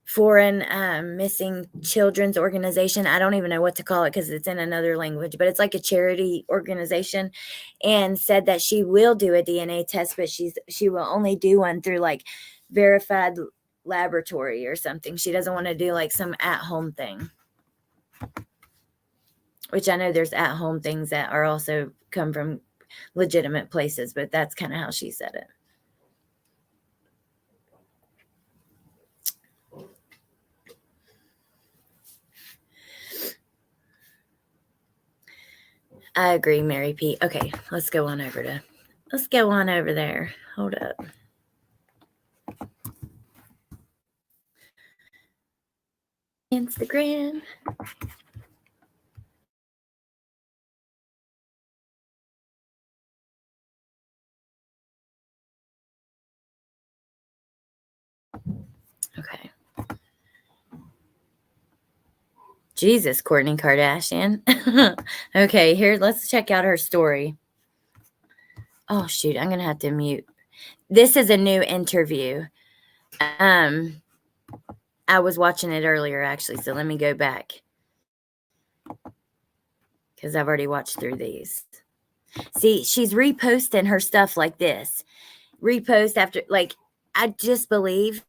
[SPEAKER 1] foreign missing children's organization. I don't even know what to call it because it's in another language, but it's like a charity organization, and said that she will do a DNA test, but she will only do one through like verified laboratory or something. She doesn't want to do like some at-home thing. Which I know there's at-home things that are also come from legitimate places, but that's kind of how she said it. I agree, Mary P. Okay, let's go on over there. Hold up. Instagram. Okay. Jesus, Kourtney Kardashian. Okay, here, let's check out her story. Oh, shoot, I'm going to have to mute. This is a new interview. I was watching it earlier, actually, so let me go back. Because I've already watched through these. See, she's reposting her stuff like this. Repost after, like, I just believe,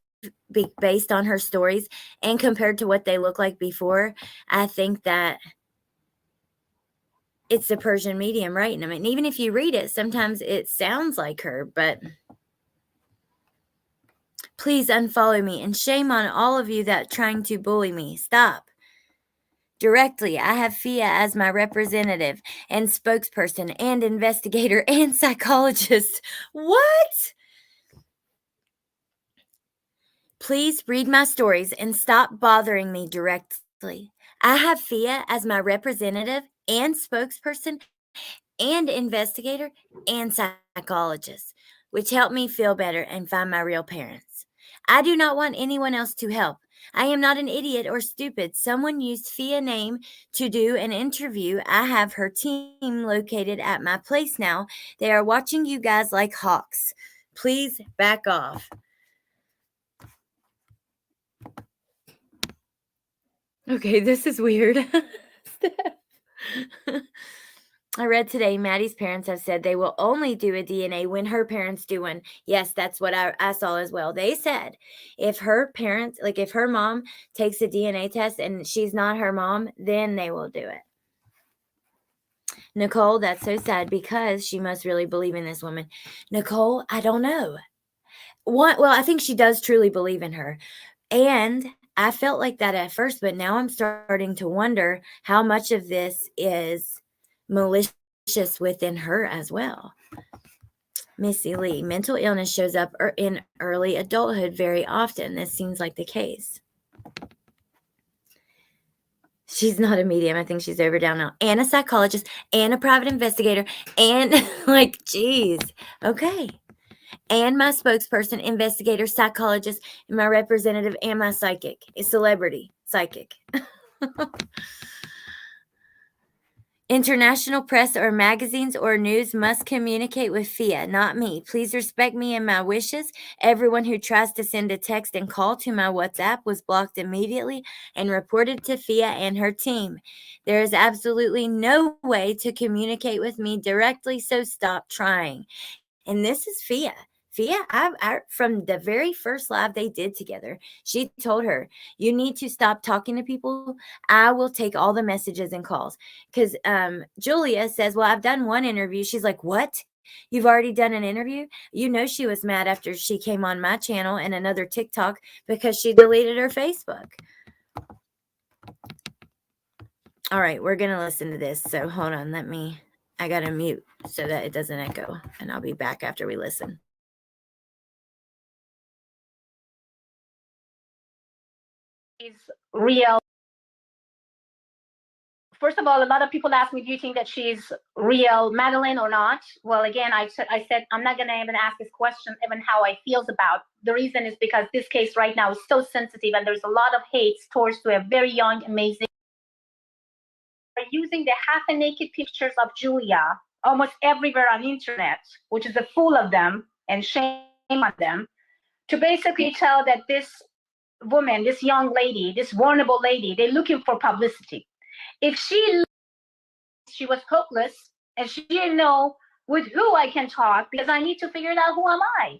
[SPEAKER 1] based on her stories and compared to what they look like before, I think that it's the Persian medium writing them. And even if you read it, sometimes it sounds like her, but please unfollow me, and shame on all of you that trying to bully me. Stop. Directly, I have Fia as my representative and spokesperson and investigator and psychologist. What? Please read my stories and stop bothering me directly. I have Fia as my representative and spokesperson and investigator and psychologist, which helped me feel better and find my real parents. I do not want anyone else to help. I am not an idiot or stupid. Someone used Fia name to do an interview. I have her team located at my place now. They are watching you guys like hawks. Please back off. Okay, this is weird. I read today Maddie's parents have said they will only do a DNA when her parents do one. Yes, that's what I saw as well. They said if her parents, like if her mom takes a DNA test and she's not her mom, then they will do it. Nicole, that's so sad because she must really believe in this woman. Nicole, I don't know. Well, I think she does truly believe in her, and I felt like that at first, but now I'm starting to wonder how much of this is malicious within her as well. Missy Lee, mental illness shows up in early adulthood very often. This seems like the case. She's not a medium. I think she's overdone now. And a psychologist and a private investigator and like, geez. Okay. And my spokesperson, investigator, psychologist, and my representative, and my psychic, a celebrity psychic. International press or magazines or news must communicate with FIA, not me. Please respect me and my wishes. Everyone who tries to send a text and call to my WhatsApp was blocked immediately and reported to FIA and her team. There is absolutely no way to communicate with me directly, so stop trying. And this is FIA. FIA, from the very first live they did together, she told her, you need to stop talking to people. I will take all the messages and calls. Because Julia says, well, I've done one interview. She's like, what? You've already done an interview? You know she was mad after she came on my channel and another TikTok because she deleted her Facebook. All right, we're going to listen to this. So hold on, I got to mute so that it doesn't echo. And I'll be back after we listen.
[SPEAKER 2] Is real. First of all, a lot of people ask me, do you think that she's real Madeleine or not? Well, again, I said I'm not going to even ask this question, even how I feels about. The reason is because this case right now is so sensitive and there's a lot of hate towards to a very young, amazing. They're using the half naked pictures of Julia almost everywhere on the internet, which is a full of them, and shame on them, to basically tell that this woman, this young lady, this vulnerable lady, they're looking for publicity. If she was hopeless and she didn't know with who I can talk because I need to figure it out, who am I?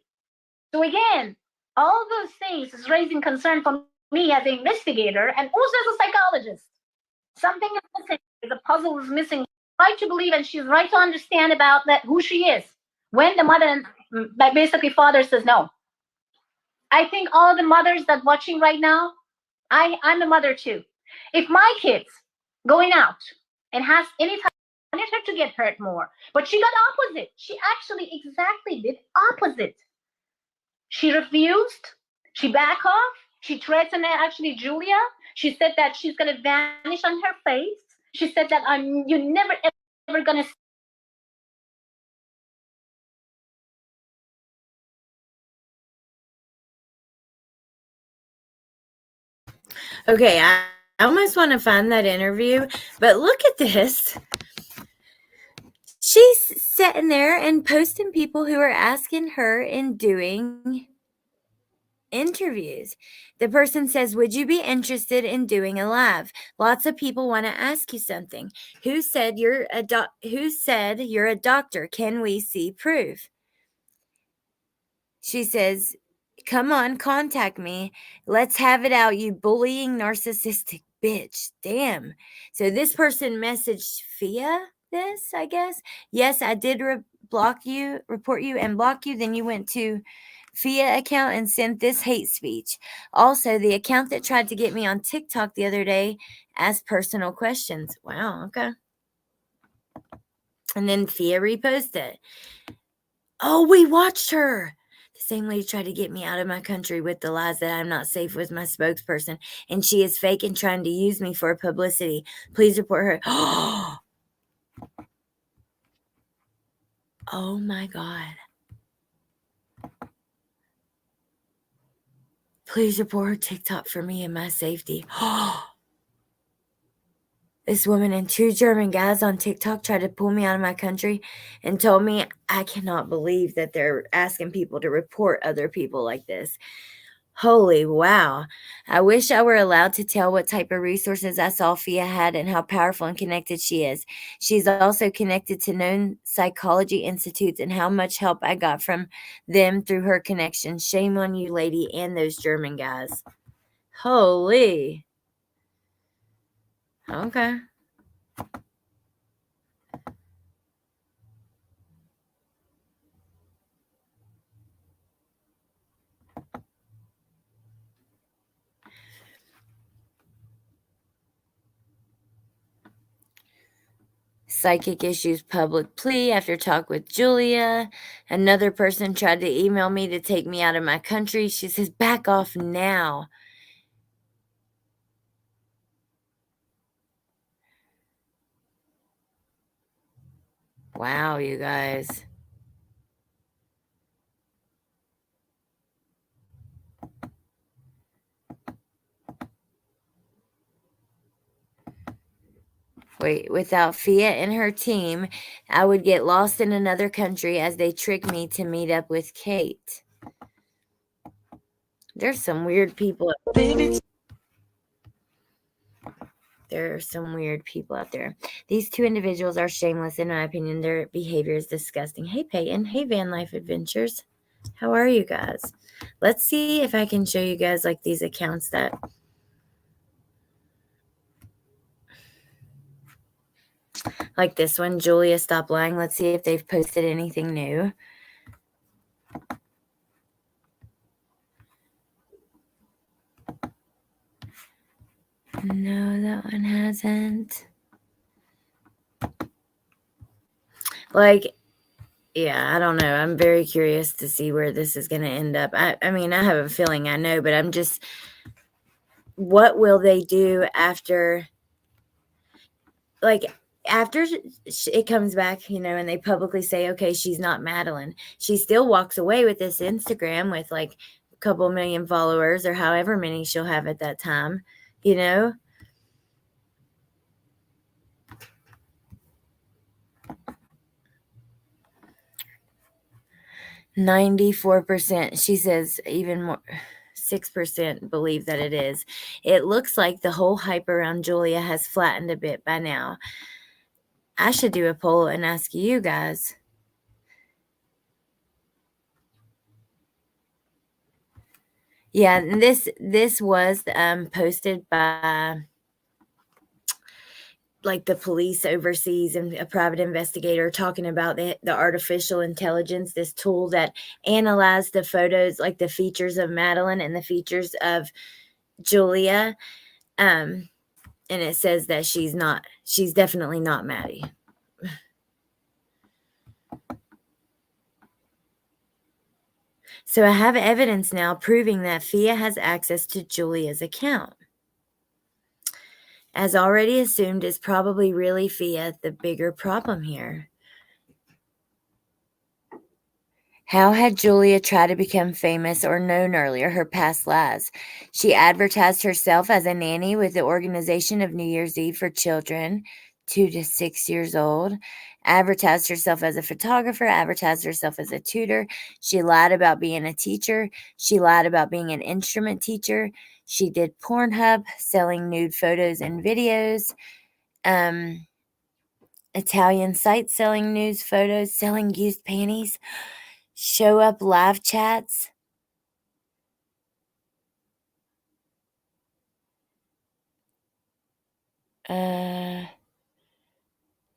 [SPEAKER 2] So again, all those things is raising concern for me as an investigator and also as a psychologist. Something is missing. The puzzle is missing. Right to believe and she's right to understand about that who she is. When the mother and basically father says no. I think all the mothers that watching right now, I'm a mother too. If my kids going out and has any time, I wanted her to get hurt more, but she got opposite. She actually exactly did opposite. She refused. She backed off. She threatened actually Julia. She said that she's gonna vanish on her face. She said that you're never ever gonna.
[SPEAKER 1] Okay, I almost want to find that interview, but look at this. She's sitting there and posting people who are asking her and doing interviews. The person says, would you be interested in doing a live? Lots of people want to ask you something. Who said you're a doctor? Can we see proof? She says, come on, contact me. Let's have it out, you bullying narcissistic bitch. Damn. So this person messaged FIA this, I guess. Yes, I did report you and block you. Then you went to FIA account and sent this hate speech. Also, the account that tried to get me on TikTok the other day asked personal questions. Wow, okay. And then FIA reposted it. Oh, we watched her. The same lady tried to get me out of my country with the lies that I'm not safe with my spokesperson, and she is fake and trying to use me for publicity. Please report her. Oh my God. Please report her TikTok for me and my safety. This woman and two German guys on TikTok tried to pull me out of my country and told me I cannot believe that they're asking people to report other people like this. Holy wow. I wish I were allowed to tell what type of resources I saw FIA had and how powerful and connected she is. She's also connected to known psychology institutes and how much help I got from them through her connection. Shame on you, lady, and those German guys. Holy. Okay. Psychic issues public plea after talk with Julia. Another person tried to email me to take me out of my country. She says, back off now. Wow, you guys. Wait, without Fia and her team, I would get lost in another country as they trick me to meet up with Kate. There's some weird people. There are some weird people out there. These two individuals are shameless, in my opinion. Their behavior is disgusting. Hey, Peyton. Hey, Van Life Adventures. How are you guys? Let's see if I can show you guys like these accounts that... Like this one, Julia, Stop Lying. Let's see if they've posted anything new. No, that one hasn't. Like, yeah, I don't know. I'm very curious to see where this is going to end up. I mean, I have a feeling I know, but I'm just... What will they do after... Like, after it comes back, you know, and they publicly say, okay, she's not Madeleine. She still walks away with this Instagram with like a couple million followers or however many she'll have at that time, you know? %. She says even more, 6% believe that it is. It looks like the whole hype around Julia has flattened a bit by now. I should do a poll and ask you guys. Yeah, this was posted by like the police overseas and a private investigator talking about the artificial intelligence, this tool that analyzed the photos, like the features of Madeleine and the features of Julia. And it says that she's definitely not Maddie. So I have evidence now proving that Fia has access to Julia's account. As already assumed, is probably really Fia the bigger problem here. How had Julia tried to become famous or known earlier? Her past lives. She advertised herself as a nanny with the Organization of New Year's Eve for Children 2 to 6 years old. Advertised herself as a photographer. Advertised herself as a tutor. She lied about being a teacher. She lied about being an instrument teacher. She did Pornhub, selling nude photos and videos. Italian sites selling news photos, selling used panties. Show up live chats.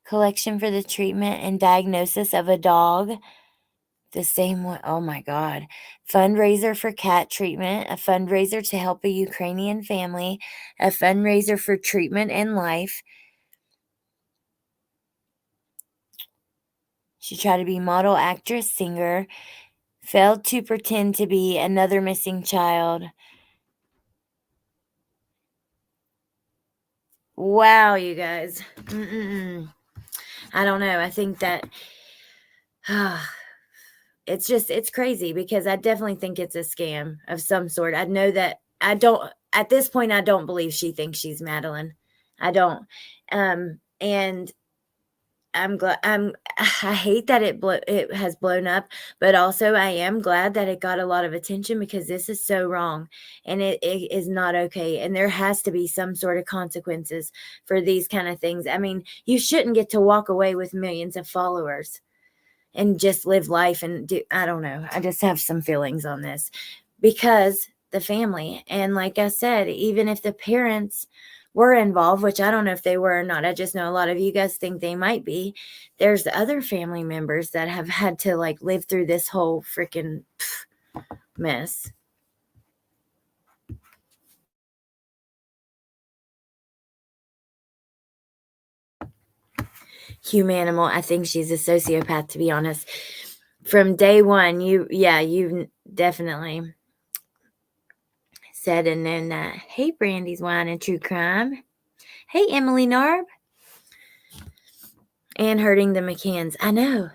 [SPEAKER 1] Collection for the treatment and diagnosis of a dog. The same one. Oh my God. Fundraiser for cat treatment. A fundraiser to help a Ukrainian family. A fundraiser for treatment and life. She tried to be model, actress, singer. Failed to pretend to be another missing child. Wow, you guys. I don't know. I think that it's crazy because I definitely think it's a scam of some sort. I know that at this point, I don't believe she thinks she's Madeleine. I don't. And I'm glad, I hate that it has blown up, but also I am glad that it got a lot of attention because this is so wrong and it is not okay. And there has to be some sort of consequences for these kind of things. I mean, you shouldn't get to walk away with millions of followers and just live life and do, I don't know. I just have some feelings on this because the family, and like I said, even if the parents were involved, which I don't know if they were or not, I just know a lot of you guys think they might be, there's other family members that have had to like live through this whole freaking mess. Humanimal. I think she's a sociopath, to be honest. From day one, you've definitely said and known that. Hey, Brandy's Wine and True Crime. Hey, Emily Narb. And hurting the McCanns. I know,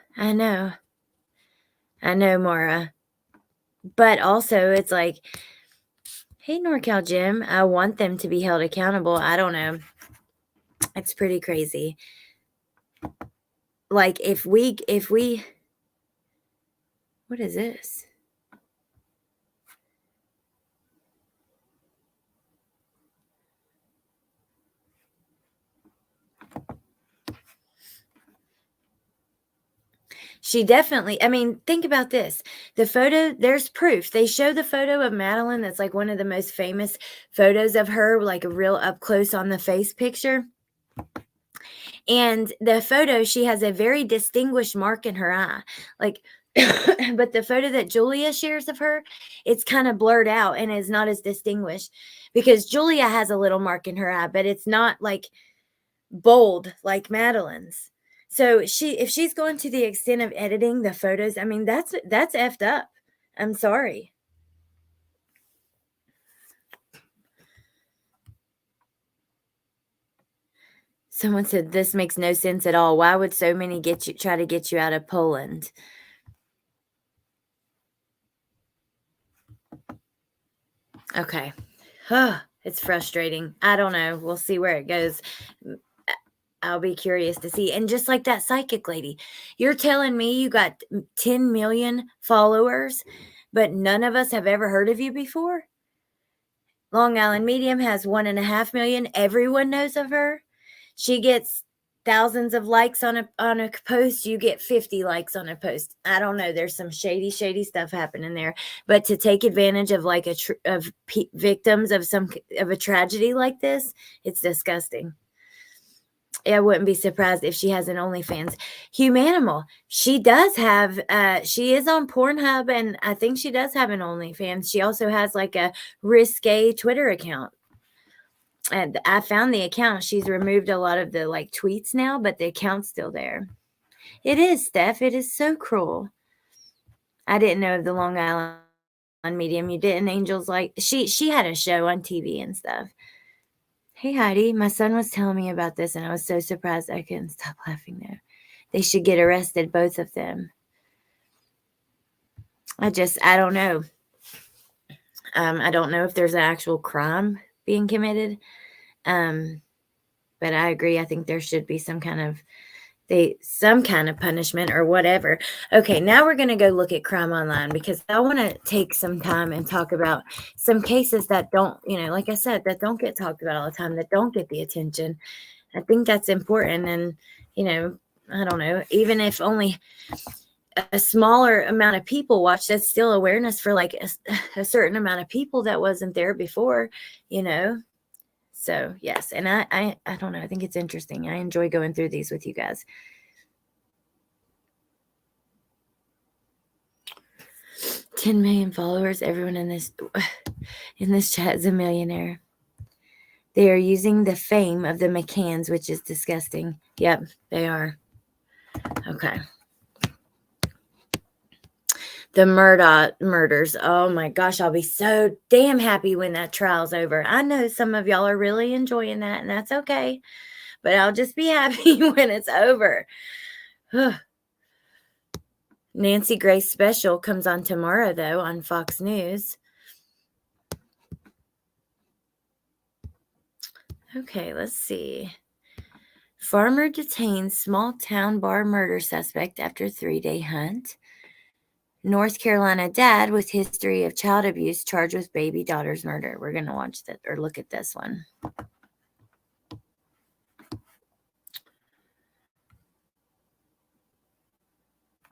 [SPEAKER 1] Mara. But also, it's like, hey, NorCal Jim, I want them to be held accountable. I don't know. It's pretty crazy. Like, if we, what is this? She definitely, I mean, think about this. The photo, there's proof. They show the photo of Madeleine that's like one of the most famous photos of her, like a real up close on the face picture. And the photo, she has a very distinguished mark in her eye. Like, but the photo that Julia shares of her, it's kind of blurred out and is not as distinguished because Julia has a little mark in her eye, but it's not like bold like Madeleine's. So if she's going to the extent of editing the photos, I mean, that's effed up. I'm sorry. Someone said this makes no sense at all. Why would so many try to get you out of Poland? Okay. It's frustrating. I don't know. We'll see where it goes. I'll be curious to see. And just like that psychic lady, you're telling me you got 10 million followers, but none of us have ever heard of you before? Long Island Medium has 1.5 million. Everyone knows of her. She gets thousands of likes on a post. You get 50 likes on a post. I don't know. There's some shady stuff happening there. But to take advantage of like victims of a tragedy like this, it's disgusting. I wouldn't be surprised if she has an OnlyFans. Humanimal. She does have, she is on Pornhub, and I think she does have an OnlyFans. She also has like a risque Twitter account. And I found the account. She's removed a lot of the like tweets now, but the account's still there. It is, Steph. It is so cruel. I didn't know of the Long Island Medium. You didn't, Angels? Like, she had a show on TV and stuff. Hey, Heidi, my son was telling me about this, and I was so surprised I couldn't stop laughing there. They should get arrested, both of them. I don't know. I don't know if there's an actual crime being committed. But I agree. I think there should be some kind of punishment or whatever. Okay, now we're going to go look at Crime Online because I want to take some time and talk about some cases that don't, like I said, that don't get talked about all the time, that don't get the attention. I think that's important. And, I don't know, even if only a smaller amount of people watch, that's still awareness for like a certain amount of people that wasn't there before, So yes, and I don't know. I think it's interesting. I enjoy going through these with you guys. 10 million followers. Everyone in this chat is a millionaire. They are using the fame of the McCanns, which is disgusting. Yep, they are. Okay. The Murdaugh murders. Oh my gosh, I'll be so damn happy when that trial's over. I know some of y'all are really enjoying that, and that's okay. But I'll just be happy when it's over. Nancy Grace special comes on tomorrow, though, on Fox News. Okay, let's see. Farmer detains small town bar murder suspect after 3-day hunt. North Carolina dad with history of child abuse charged with baby daughter's murder. We're going to watch that or look at this one.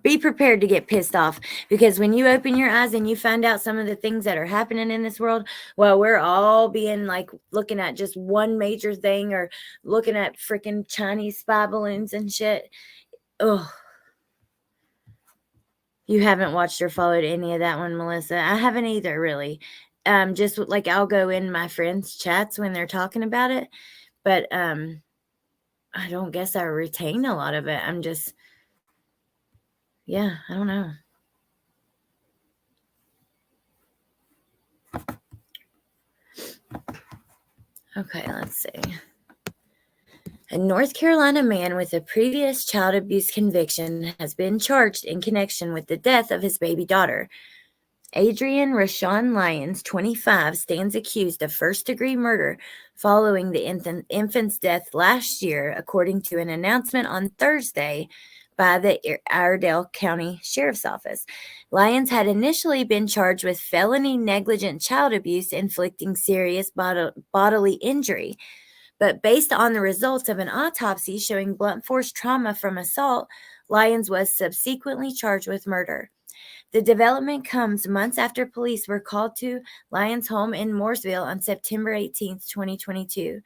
[SPEAKER 1] Be prepared to get pissed off because when you open your eyes and you find out some of the things that are happening in this world, well, we're all being like looking at just one major thing or looking at freaking Chinese spy balloons and shit. Oh, you haven't watched or followed any of that one, Melissa. I haven't either, really. Just like I'll go in my friends' chats when they're talking about it, but I don't guess I retain a lot of it. I'm just, yeah, I don't know. Okay, let's see. A North Carolina man with a previous child abuse conviction has been charged in connection with the death of his baby daughter. Adrian Rashawn Lyons, 25, stands accused of first-degree murder following the infant's death last year, according to an announcement on Thursday by the Iredell County Sheriff's Office. Lyons had initially been charged with felony negligent child abuse inflicting serious bodily injury. But based on the results of an autopsy showing blunt force trauma from assault, Lyons was subsequently charged with murder. The development comes months after police were called to Lyons' home in Mooresville on September 18, 2022,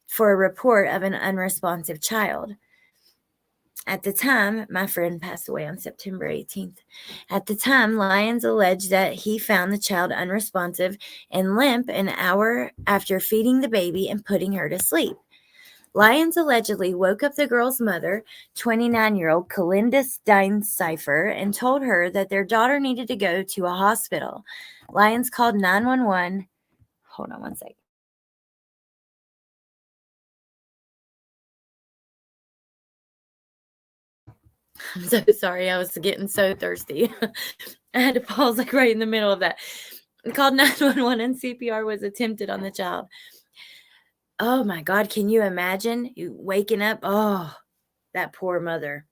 [SPEAKER 1] for a report of an unresponsive child. At the time, my friend passed away on September 18th. At the time, Lyons alleged that he found the child unresponsive and limp an hour after feeding the baby and putting her to sleep. Lyons allegedly woke up the girl's mother, 29-year-old Kalinda Steincypher, and told her that their daughter needed to go to a hospital. Lyons called 911. Hold on one second. I'm so sorry. I was getting so thirsty. I had to pause like right in the middle of that. I called 911 and CPR was attempted on the child. Oh my God. Can you imagine you waking up? Oh, that poor mother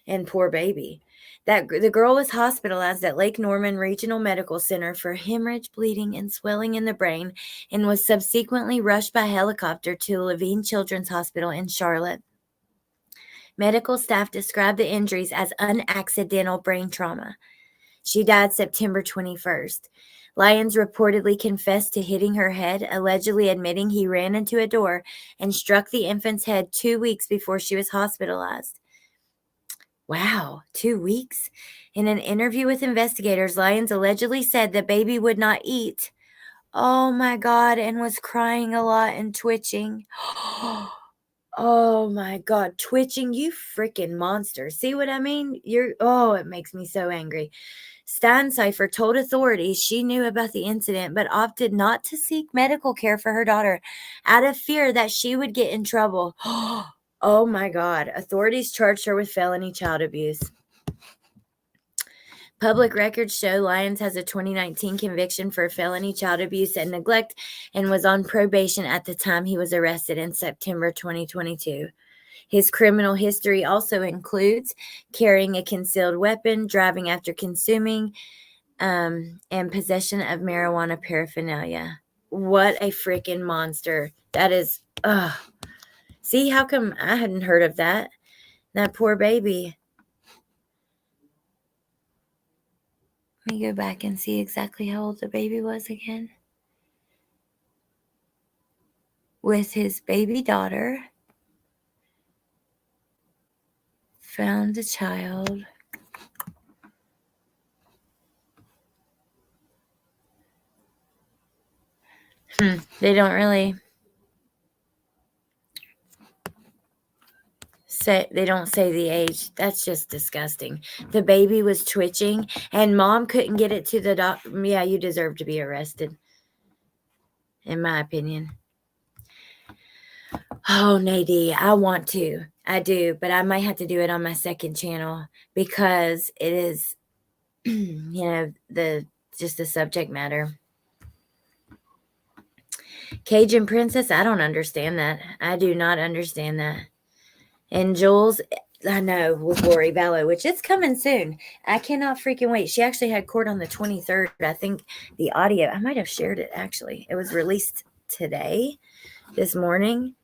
[SPEAKER 1] and poor baby. The girl was hospitalized at Lake Norman Regional Medical Center for hemorrhage, bleeding, and swelling in the brain and was subsequently rushed by helicopter to Levine Children's Hospital in Charlotte. Medical staff described the injuries as unaccidental brain trauma. She died September 21st. Lyons reportedly confessed to hitting her head, allegedly admitting he ran into a door and struck the infant's head 2 weeks before she was hospitalized. Wow, 2 weeks? In an interview with investigators, Lyons allegedly said the baby would not eat. Oh my God, and was crying a lot and twitching. Oh my God, twitching, you freaking monster. See what I mean? It makes me so angry. Steincypher told authorities she knew about the incident, but opted not to seek medical care for her daughter out of fear that she would get in trouble. Oh my God. Authorities charged her with felony child abuse. Public records show Lyons has a 2019 conviction for felony child abuse and neglect and was on probation at the time he was arrested in September 2022. His criminal history also includes carrying a concealed weapon, driving after consuming, and possession of marijuana paraphernalia. What a freaking monster. That is, see, how come I hadn't heard of that? That poor baby. Let me go back and see exactly how old the baby was again. With his baby daughter. Found the child. They don't really say, they don't say the age. That's just disgusting. The baby was twitching and mom couldn't get it to the doctor. Yeah, you deserve to be arrested, in my opinion. Oh, Nadie, I want to. I do, but I might have to do it on my second channel because it is, just the subject matter. Cajun Princess, I don't understand that. I do not understand that. And Jules, I know, with Lori Vallow, which it's coming soon. I cannot freaking wait. She actually had court on the 23rd. I think the audio, I might have shared it actually. It was released this morning.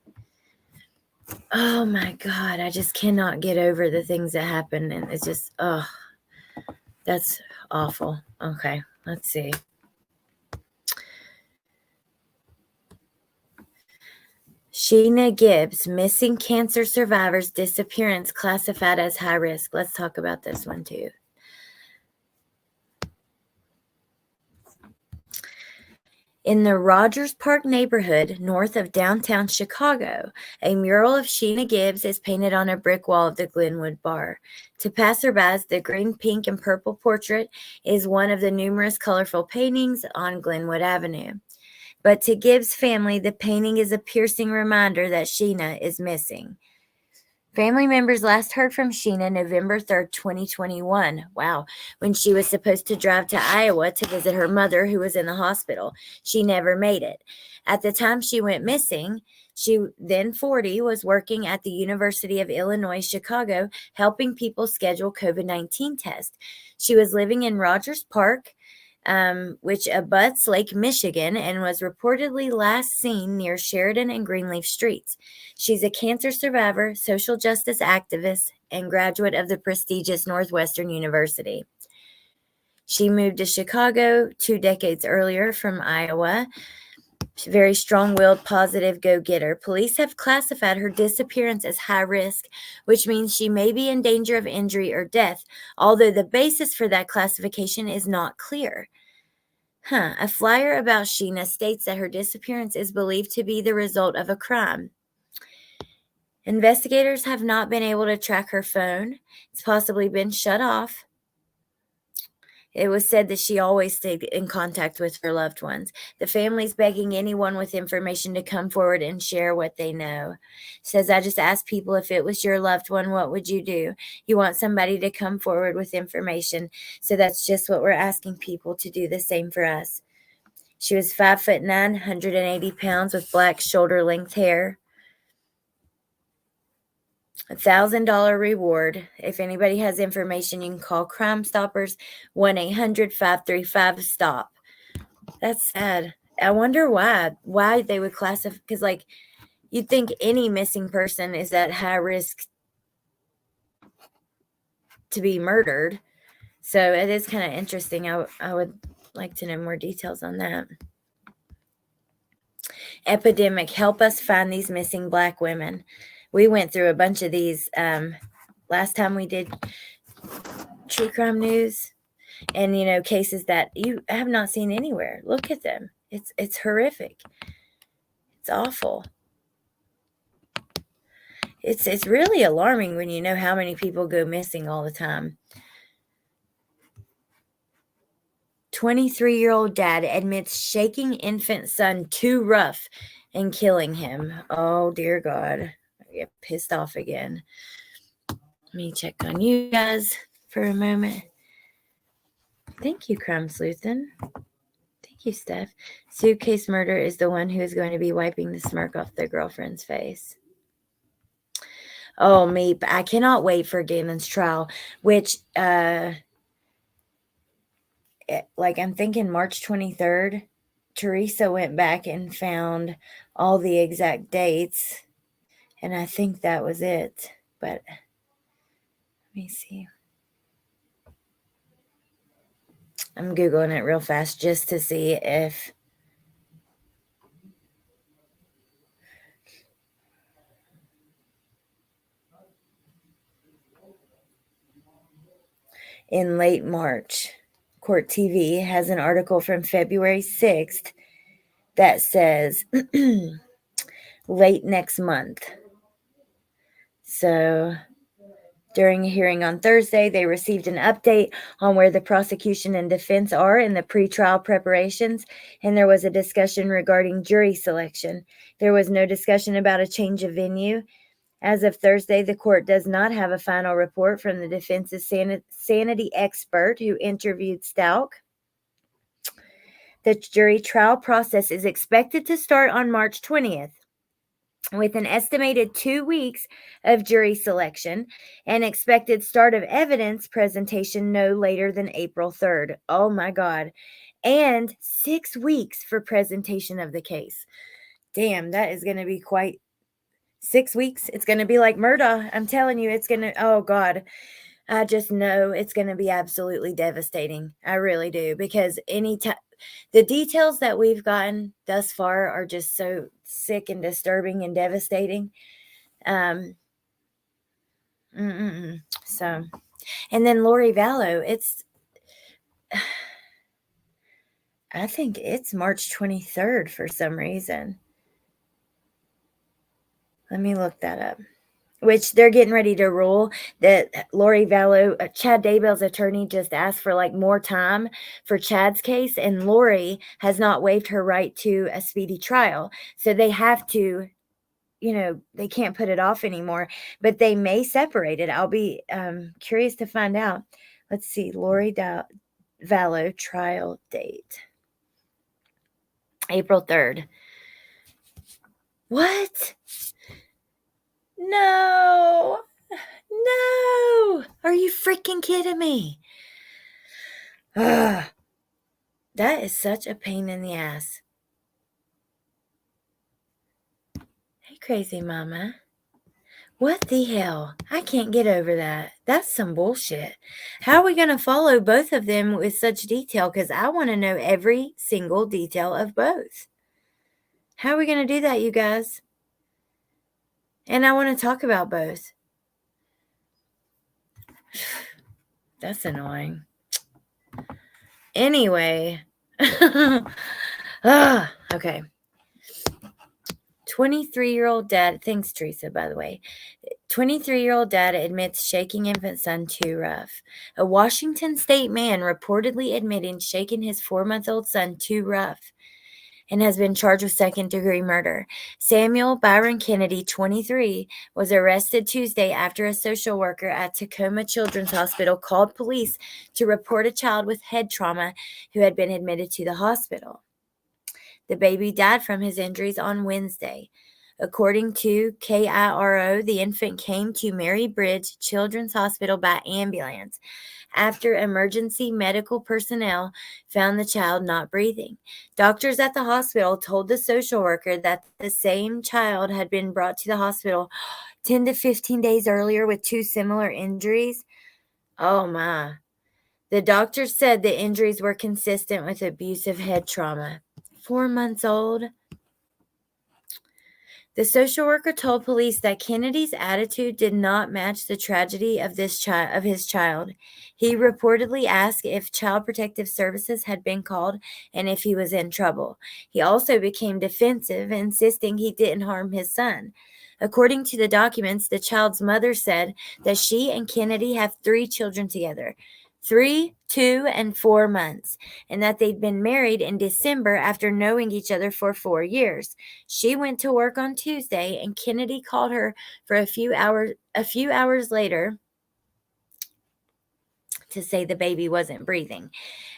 [SPEAKER 1] Oh my God, I just cannot get over the things that happen. And it's just, that's awful. Okay, let's see. Sheena Gibbs, missing cancer survivors' disappearance classified as high risk. Let's talk about this one too. In the Rogers Park neighborhood north of downtown Chicago, a mural of Sheena Gibbs is painted on a brick wall of the Glenwood Bar. To passerbys, the green, pink, and purple portrait is one of the numerous colorful paintings on Glenwood Avenue. But to Gibbs' family, the painting is a piercing reminder that Sheena is missing. Family members last heard from Sheena November 3rd, 2021. Wow. When she was supposed to drive to Iowa to visit her mother, who was in the hospital. She never made it. At the time she went missing, she, then 40, was working at the University of Illinois, Chicago, helping people schedule COVID-19 tests. She was living in Rogers Park, which abuts Lake Michigan, and was reportedly last seen near Sheridan and Greenleaf Streets. She's a cancer survivor, social justice activist, and graduate of the prestigious Northwestern University. She moved to Chicago 2 decades earlier from Iowa. She's a very strong-willed, positive go-getter. Police have classified her disappearance as high risk, which means she may be in danger of injury or death, although the basis for that classification is not clear. A flyer about Sheena states that her disappearance is believed to be the result of a crime. Investigators have not been able to track her phone. It's possibly been shut off. It was said that she always stayed in contact with her loved ones. The family's begging anyone with information to come forward and share what they know. Says, I just asked people, if it was your loved one, what would you do? You want somebody to come forward with information. So that's just what we're asking people to do, the same for us. She was 5'9", 180 pounds, with black shoulder-length hair. $1,000 reward. If anybody has information, you can call Crime Stoppers, 1-800-535-STOP. That's sad. I wonder why they would classify, because like you'd think any missing person is at high risk to be murdered. So it is kind of interesting. I would like to know more details on that. Epidemic, help us find these missing Black women. We went through a bunch of these last time we did true crime news, and cases that you have not seen anywhere. Look at them. It's horrific. It's awful. It's really alarming when you know how many people go missing all the time. 23-year-old dad admits shaking infant son too rough and killing him. Oh, dear God. I get pissed off again. Let me check on you guys for a moment. Thank you, Crumb Sleuthin. Thank you, Steph. Suitcase murder is the one who is going to be wiping the smirk off their girlfriend's face. Oh, Meep. I cannot wait for Galen's trial, which, I'm thinking March 23rd. Teresa went back and found all the exact dates, and I think that was it. But let me see. I'm Googling it real fast just to see if in late March. Court TV has an article from February 6th that says late next month. So during a hearing on Thursday, they received an update on where the prosecution and defense are in the pretrial preparations, and there was a discussion regarding jury selection. There was no discussion about a change of venue. As of Thursday, the court does not have a final report from the defense's sanity expert who interviewed Stout. The jury trial process is expected to start on March 20th. With an estimated 2 weeks of jury selection and expected start of evidence presentation no later than April 3rd. Oh my God. And 6 weeks for presentation of the case. Damn, that is going to be quite 6 weeks. It's going to be like Murdaugh. I'm telling you, it's going to, oh God. I just know it's going to be absolutely devastating. I really do, because the details that we've gotten thus far are just so sick and disturbing and devastating. So, and then Lori Vallow, I think it's March 23rd for some reason. Let me look that up. Which they're getting ready to rule that Lori Vallow, Chad Daybell's attorney, just asked for like more time for Chad's case, and Lori has not waived her right to a speedy trial. So they have to, they can't put it off anymore, but they may separate it. I'll be curious to find out. Let's see, Lori Vallow trial date, April 3rd. What? No. No! Are you freaking kidding me? Ugh. That is such a pain in the ass. Hey, crazy mama. What the hell? I can't get over that. That's some bullshit. How are we going to follow both of them with such detail? Because I want to know every single detail of both. How are we going to do that, you guys? And I want to talk about both. That's annoying. Anyway. Okay. 23-year-old dad, thanks Teresa, by the way. 23-year-old dad admits shaking infant son too rough. A Washington state man reportedly admitting shaking his 4-month-old son too rough and has been charged with second-degree murder. Samuel Byron Kennedy, 23, was arrested Tuesday after a social worker at Tacoma Children's Hospital called police to report a child with head trauma who had been admitted to the hospital. The baby died from his injuries on Wednesday. According to KIRO, the infant came to Mary Bridge Children's Hospital by ambulance after emergency medical personnel found the child not breathing. Doctors at the hospital told the social worker that the same child had been brought to the hospital 10 to 15 days earlier with 2 similar injuries. Oh my. The doctors said the injuries were consistent with abusive head trauma. 4 months old. The social worker told police that Kennedy's attitude did not match the tragedy of his child. He reportedly asked if Child Protective Services had been called and if he was in trouble. He also became defensive, insisting he didn't harm his son. According to the documents, the child's mother said that she and Kennedy have 3 children together, 3, 2, and 4 months, and that they'd been married in December after knowing each other for 4 years. She went to work on Tuesday, and Kennedy called her for a few hours later to say the baby wasn't breathing.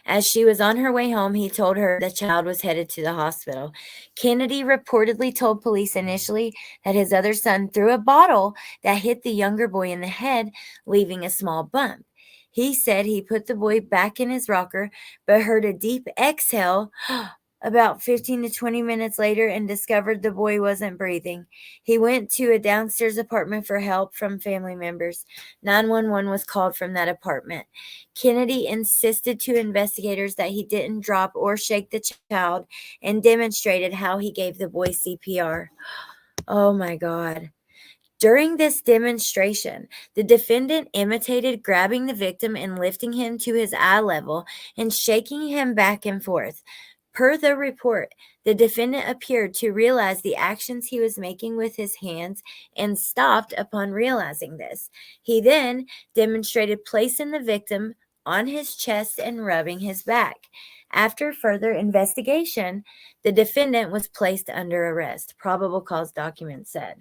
[SPEAKER 1] As she was on her way home, he told her the child was headed to the hospital. Kennedy reportedly told police initially that his other son threw a bottle that hit the younger boy in the head, leaving a small bump. He said he put the boy back in his rocker, but heard a deep exhale about 15 to 20 minutes later and discovered the boy wasn't breathing. He went to a downstairs apartment for help from family members. 911 was called from that apartment. Kennedy insisted to investigators that he didn't drop or shake the child and demonstrated how he gave the boy CPR. Oh my God. During this demonstration, the defendant imitated grabbing the victim and lifting him to his eye level and shaking him back and forth. Per the report, the defendant appeared to realize the actions he was making with his hands and stopped upon realizing this. He then demonstrated placing the victim on his chest and rubbing his back. After further investigation, the defendant was placed under arrest, probable cause documents said.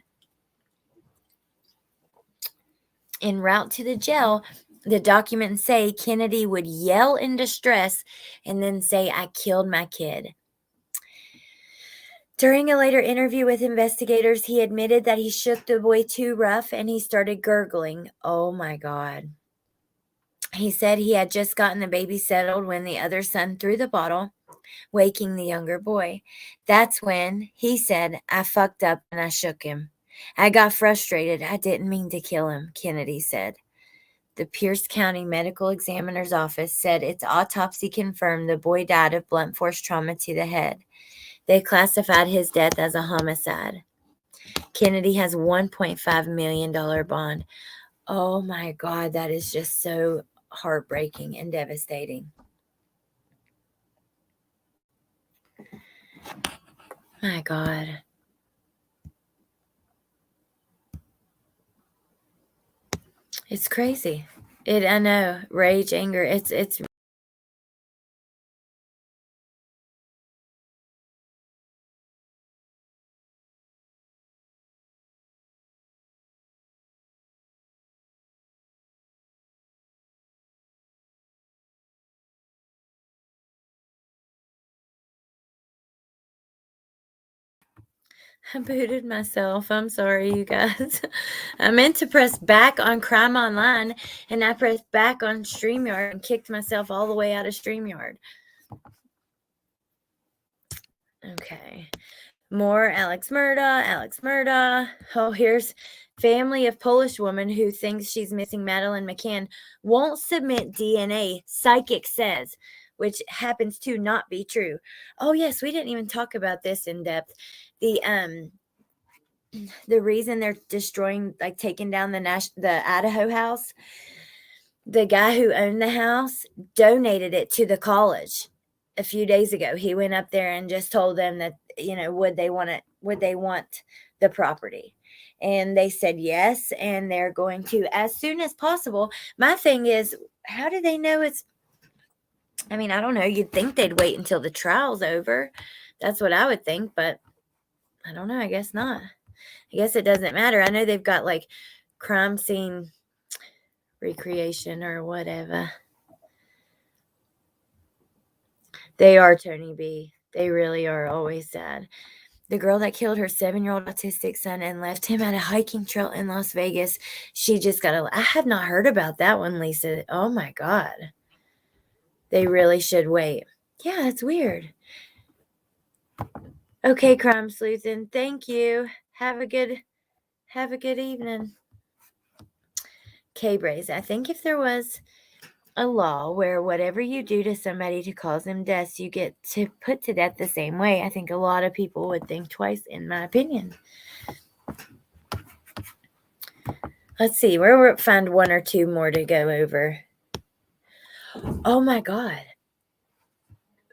[SPEAKER 1] En route to the jail, the documents say Kennedy would yell in distress and then say, "I killed my kid." During a later interview with investigators, he admitted that he shook the boy too rough and he started gurgling. Oh my God. He said he had just gotten the baby settled when the other son threw the bottle, waking the younger boy. That's when he said, "I fucked up and I shook him. I got frustrated. I didn't mean to kill him," Kennedy said. The Pierce County Medical Examiner's Office said its autopsy confirmed the boy died of blunt force trauma to the head. They classified his death as a homicide. Kennedy has $1.5 million bond. Oh my God, that is just so heartbreaking and devastating. My God. It's crazy. I know. Rage, anger. It's I booted myself. I'm sorry, you guys. I meant to press back on Crime Online, and I pressed back on StreamYard and kicked myself all the way out of StreamYard. Okay. More Alex Murda. Oh, here's family of Polish woman who thinks she's missing Madeleine McCann won't submit DNA, psychic says, which happens to not be true. Oh, yes, we didn't even talk about this in depth. The reason they're destroying, like taking down the Idaho house, the guy who owned the house donated it to the college a few days ago. He went up there and just told them that, would they want the property? And they said yes, and they're going to as soon as possible. My thing is, how do they know it's, I mean, I don't know. You'd think they'd wait until the trial's over. That's what I would think, but I don't know. I guess not. I guess it doesn't matter. I know they've got like crime scene recreation or whatever. They are, Tony B. They really are always sad. The girl that killed her 7-year-old autistic son and left him at a hiking trail in Las Vegas, she just got I have not heard about that one, Lisa. Oh my God. They really should wait. Yeah, it's weird. Okay, Crime Sleuthin, thank you. Have a good evening. K-Braze, I think if there was a law where whatever you do to somebody to cause them death, you get to put to death the same way, I think a lot of people would think twice, in my opinion. Let's see, we'll find one or two more to go over. Oh my God.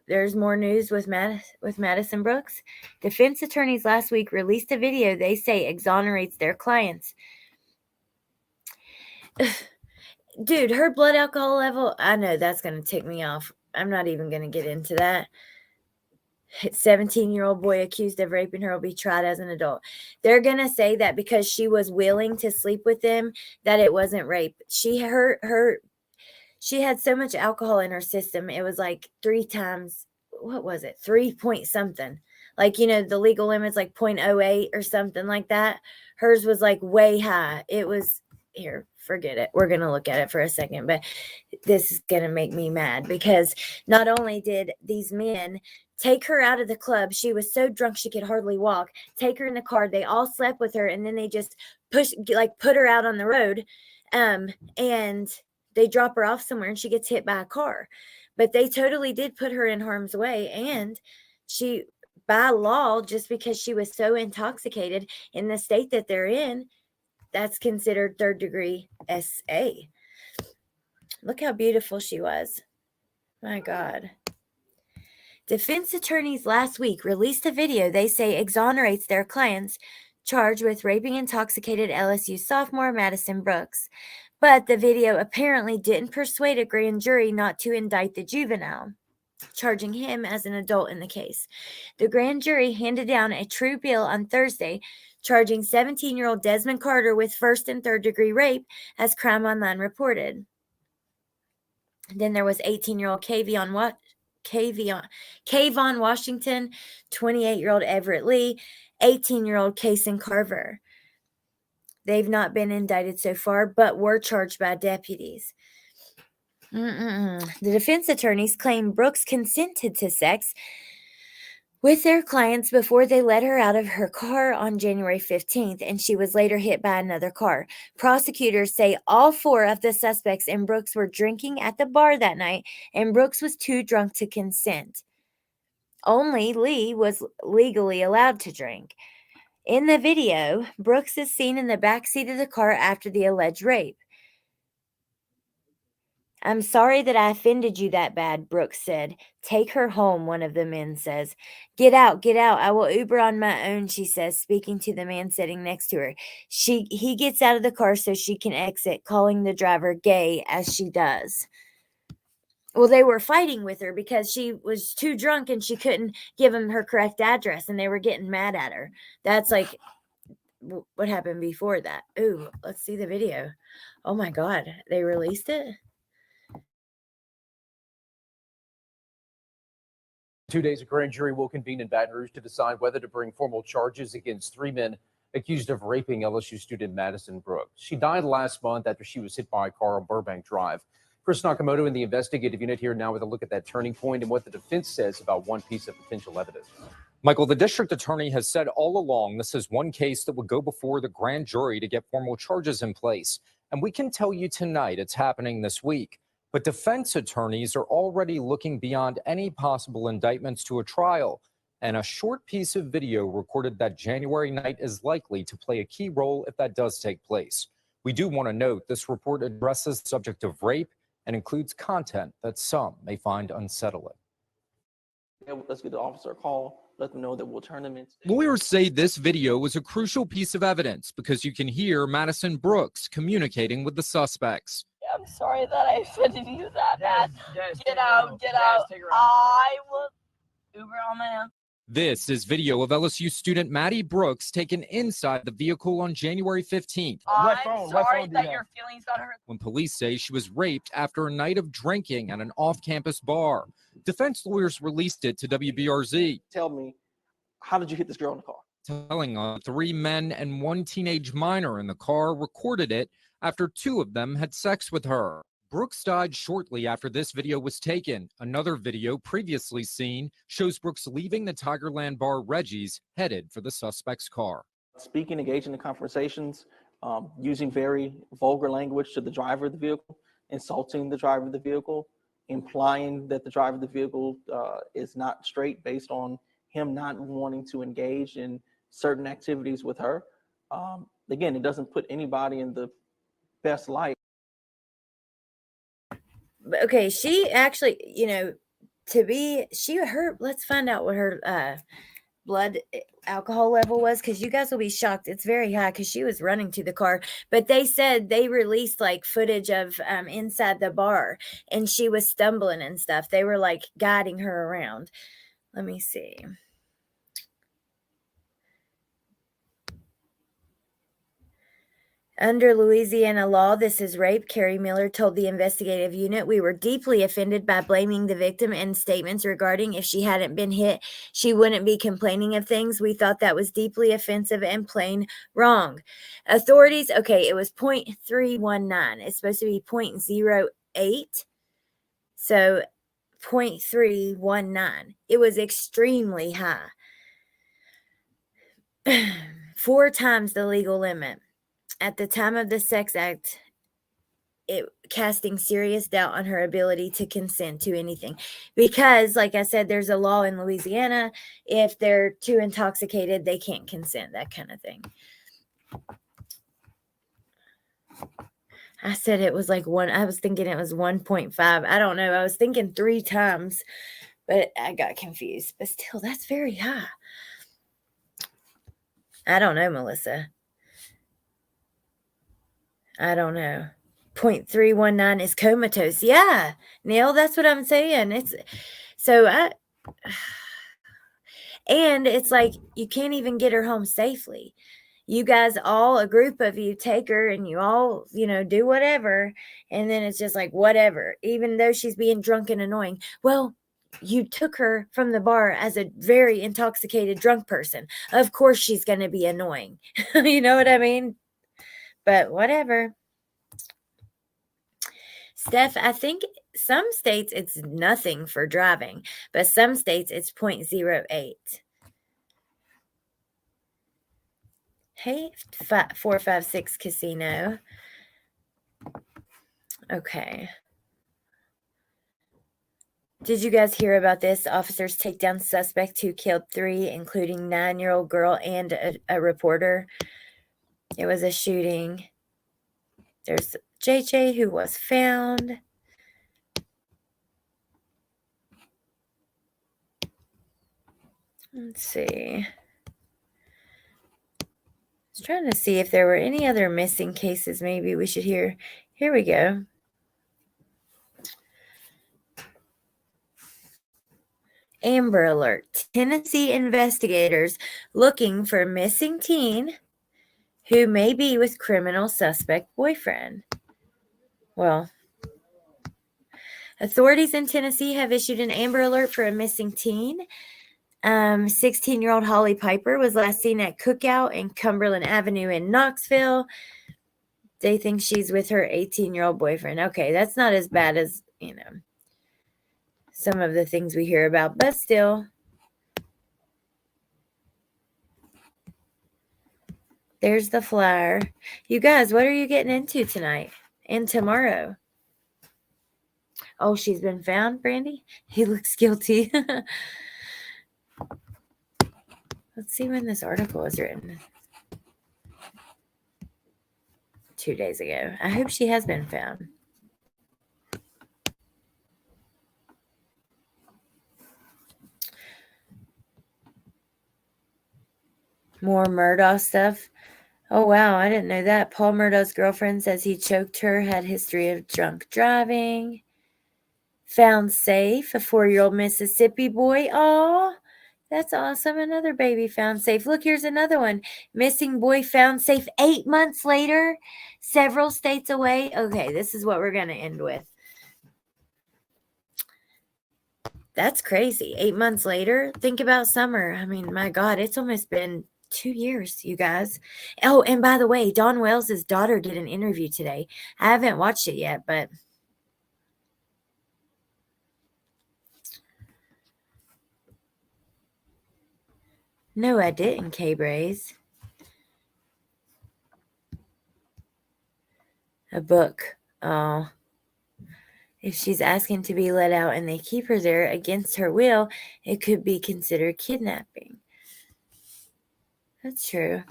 [SPEAKER 1] There's more news with Madison Brooks. Defense attorneys last week released a video they say exonerates their clients. Dude, her blood alcohol level, I know that's going to tick me off. I'm not even going to get into that. 17-year-old boy accused of raping her will be tried as an adult. They're going to say that because she was willing to sleep with him, that it wasn't rape. She had so much alcohol in her system. It was like 3 times, what was it? 3 point something. Like, the legal limit's like 0.08 or something like that. Hers was like way high. It was, here, forget it. We're going to look at it for a second, but this is going to make me mad because not only did these men take her out of the club, she was so drunk she could hardly walk, take her in the car, they all slept with her, and then they just put her out on the road, and they drop her off somewhere and she gets hit by a car. But they totally did put her in harm's way, and she, by law, just because she was so intoxicated in the state that they're in, that's considered third-degree SA. Look how beautiful she was. My God. Defense attorneys last week released a video they say exonerates their clients charged with raping intoxicated LSU sophomore Madison Brooks. But the video apparently didn't persuade a grand jury not to indict the juvenile, charging him as an adult in the case. The grand jury handed down a true bill on Thursday, charging 17-year-old Desmond Carter with first and third degree rape, as Crime Online reported. Then there was 18-year-old Kayvon Washington, 28-year-old Everett Lee, 18-year-old Kason Carver. They've not been indicted so far, but were charged by deputies. The defense attorneys claim Brooks consented to sex with their clients before they let her out of her car on January 15th, and she was later hit by another car. Prosecutors say all 4 of the suspects and Brooks were drinking at the bar that night, and Brooks was too drunk to consent. Only Lee was legally allowed to drink. In the video, Brooks is seen in the back seat of the car after the alleged rape. I'm sorry that I offended you that bad, Brooks said. Take her home, one of the men says. Get out, get out. I will Uber on my own, she says, speaking to the man sitting next to her. He gets out of the car so she can exit, calling the driver gay as she does. Well, they were fighting with her because she was too drunk and she couldn't give him her correct address, and they were getting mad at her. That's like what happened before that. Ooh, let's see the video. Oh my God, they released it?
[SPEAKER 3] 2 days, a grand jury will convene in Baton Rouge to decide whether to bring formal charges against 3 men accused of raping LSU student Madeleine Brooks. She died last month after she was hit by a car on Burbank Drive. Chris Nakamoto in the investigative unit here now with a look at that turning point and what the defense says about one piece of potential evidence.
[SPEAKER 4] Michael, the district attorney has said all along this is one case that would go before the grand jury to get formal charges in place. And we can tell you tonight it's happening this week. But defense attorneys are already looking beyond any possible indictments to a trial. And a short piece of video recorded that January night is likely to play a key role if that does take place. We do want to note this report addresses the subject of rape and includes content that some may find unsettling.
[SPEAKER 5] Yeah, let's get the officer a call, let them know that we'll turn them in.
[SPEAKER 4] Lawyers say this video was a crucial piece of evidence because you can hear Madeleine Brooks communicating with the suspects.
[SPEAKER 6] I'm sorry that I offended you that bad. Get out. I will Uber on my own.
[SPEAKER 4] This is video of LSU student Maddie Brooks taken inside the vehicle on January 15th.
[SPEAKER 6] I'm sorry that your feelings got hurt.
[SPEAKER 4] When police say she was raped after a night of drinking at an off-campus bar. Defense lawyers released it to WBRZ.
[SPEAKER 5] Tell me, how did you hit this girl in the car?
[SPEAKER 4] Telling 3 men and 1 teenage minor in the car recorded it after 2 of them had sex with her. Brooks died shortly after this video was taken. Another video previously seen shows Brooks leaving the Tigerland bar Reggie's headed for the suspect's car.
[SPEAKER 5] Speaking, engaging in conversations, using very vulgar language to the driver of the vehicle, insulting the driver of the vehicle, implying that the driver of the vehicle is not straight based on him not wanting to engage in certain activities with her. Again, it doesn't put anybody in the best light.
[SPEAKER 1] Okay, she actually, let's find out what her blood alcohol level was, because you guys will be shocked. It's very high because she was running to the car. But they said they released like footage of inside the bar, and she was stumbling and stuff. They were like guiding her around. Let me see. Under Louisiana law, this is rape, Carrie Miller told the investigative unit. We were deeply offended by blaming the victim and statements regarding if she hadn't been hit, she wouldn't be complaining of things. We thought that was deeply offensive and plain wrong. Authorities, okay, it was 0.319. It's supposed to be 0.08. So 0.319. It was extremely high. 4 times the legal limit. At the time of the sex act, it casting serious doubt on her ability to consent to anything. Because, like I said, there's a law in Louisiana, if they're too intoxicated, they can't consent, that kind of thing. I said it was like 1. I was thinking it was 1.5. I don't know. I was thinking 3 times, but I got confused. But still, that's very high. I don't know, Melissa. I don't know. 0.319 is comatose. Yeah, Neil, that's what I'm saying. It's so and it's like you can't even get her home safely. You guys all, a group of you, take her and you all, do whatever. And then it's just like, whatever, even though she's being drunk and annoying. Well, you took her from the bar as a very intoxicated drunk person. Of course she's going to be annoying. You know what I mean? But whatever. Steph, I think some states it's nothing for driving, but some states it's 0.08. Hey, 456 Casino. Okay. Did you guys hear about this? Officers take down suspect who killed 3, including 9-year-old girl and a reporter. It was a shooting. There's JJ who was found. Let's see. I was trying to see if there were any other missing cases maybe we should hear. Here we go. Amber Alert. Tennessee investigators looking for missing teen who may be with criminal suspect boyfriend. Well, authorities in Tennessee have issued an Amber Alert for a missing teen. 16-year-old Holly Piper was last seen at Cookout in Cumberland Avenue in Knoxville. They think she's with her 18-year-old boyfriend. Okay, that's not as bad as, some of the things we hear about, but still. There's the flyer. You guys, what are you getting into tonight and tomorrow? Oh, she's been found, Brandy? He looks guilty. Let's see when this article was written. 2 days ago. I hope she has been found. More Murdaugh stuff. Oh, wow. I didn't know that. Paul Murdaugh's girlfriend says he choked her, had history of drunk driving. Found safe, a 4-year-old Mississippi boy. Oh, that's awesome. Another baby found safe. Look, here's another one. Missing boy found safe 8 months later, several states away. Okay, this is what we're going to end with. That's crazy. 8 months later. Think about summer. I mean, my God, it's almost been 2 years, you guys. Oh, and by the way, Dawn Wells' daughter did an interview today. I haven't watched it yet, but no, I didn't, K-Braze. A book. Oh. If she's asking to be let out and they keep her there against her will, it could be considered kidnapping. That's true.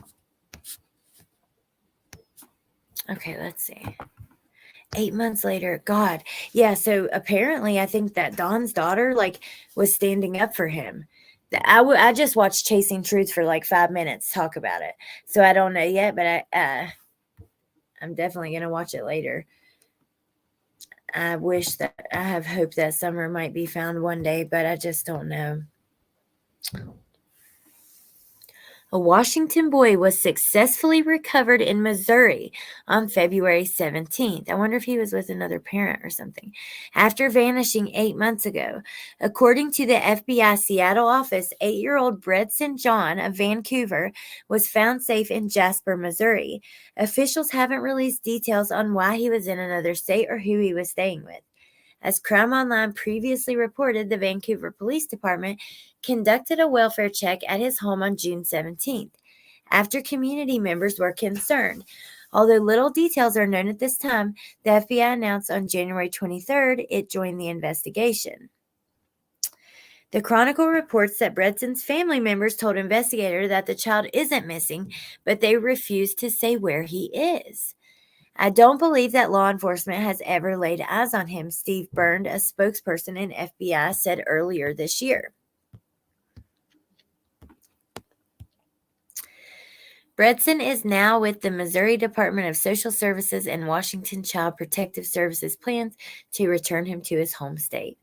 [SPEAKER 1] Okay, let's see. 8 months later. God. Yeah, so apparently I think that Dawn's daughter, was standing up for him. I just watched Chasing Truth for 5 minutes talk about it. So I don't know yet, but I'm definitely going to watch it later. I have hope that Summer might be found one day, but I just don't know. A Washington boy was successfully recovered in Missouri on February 17th. I wonder if he was with another parent or something. After vanishing 8 months ago. According to the FBI Seattle office, 8-year-old Bredson John of Vancouver was found safe in Jasper, Missouri. Officials haven't released details on why he was in another state or who he was staying with. As Crime Online previously reported, the Vancouver Police Department conducted a welfare check at his home on June 17th, after community members were concerned. Although little details are known at this time, the FBI announced on January 23rd it joined the investigation. The Chronicle reports that Bredson's family members told investigators that the child isn't missing, but they refused to say where he is. I don't believe that law enforcement has ever laid eyes on him, Steve Byrne, a spokesperson in FBI, said earlier this year. Bredson is now with the Missouri Department of Social Services and Washington Child Protective Services plans to return him to his home state.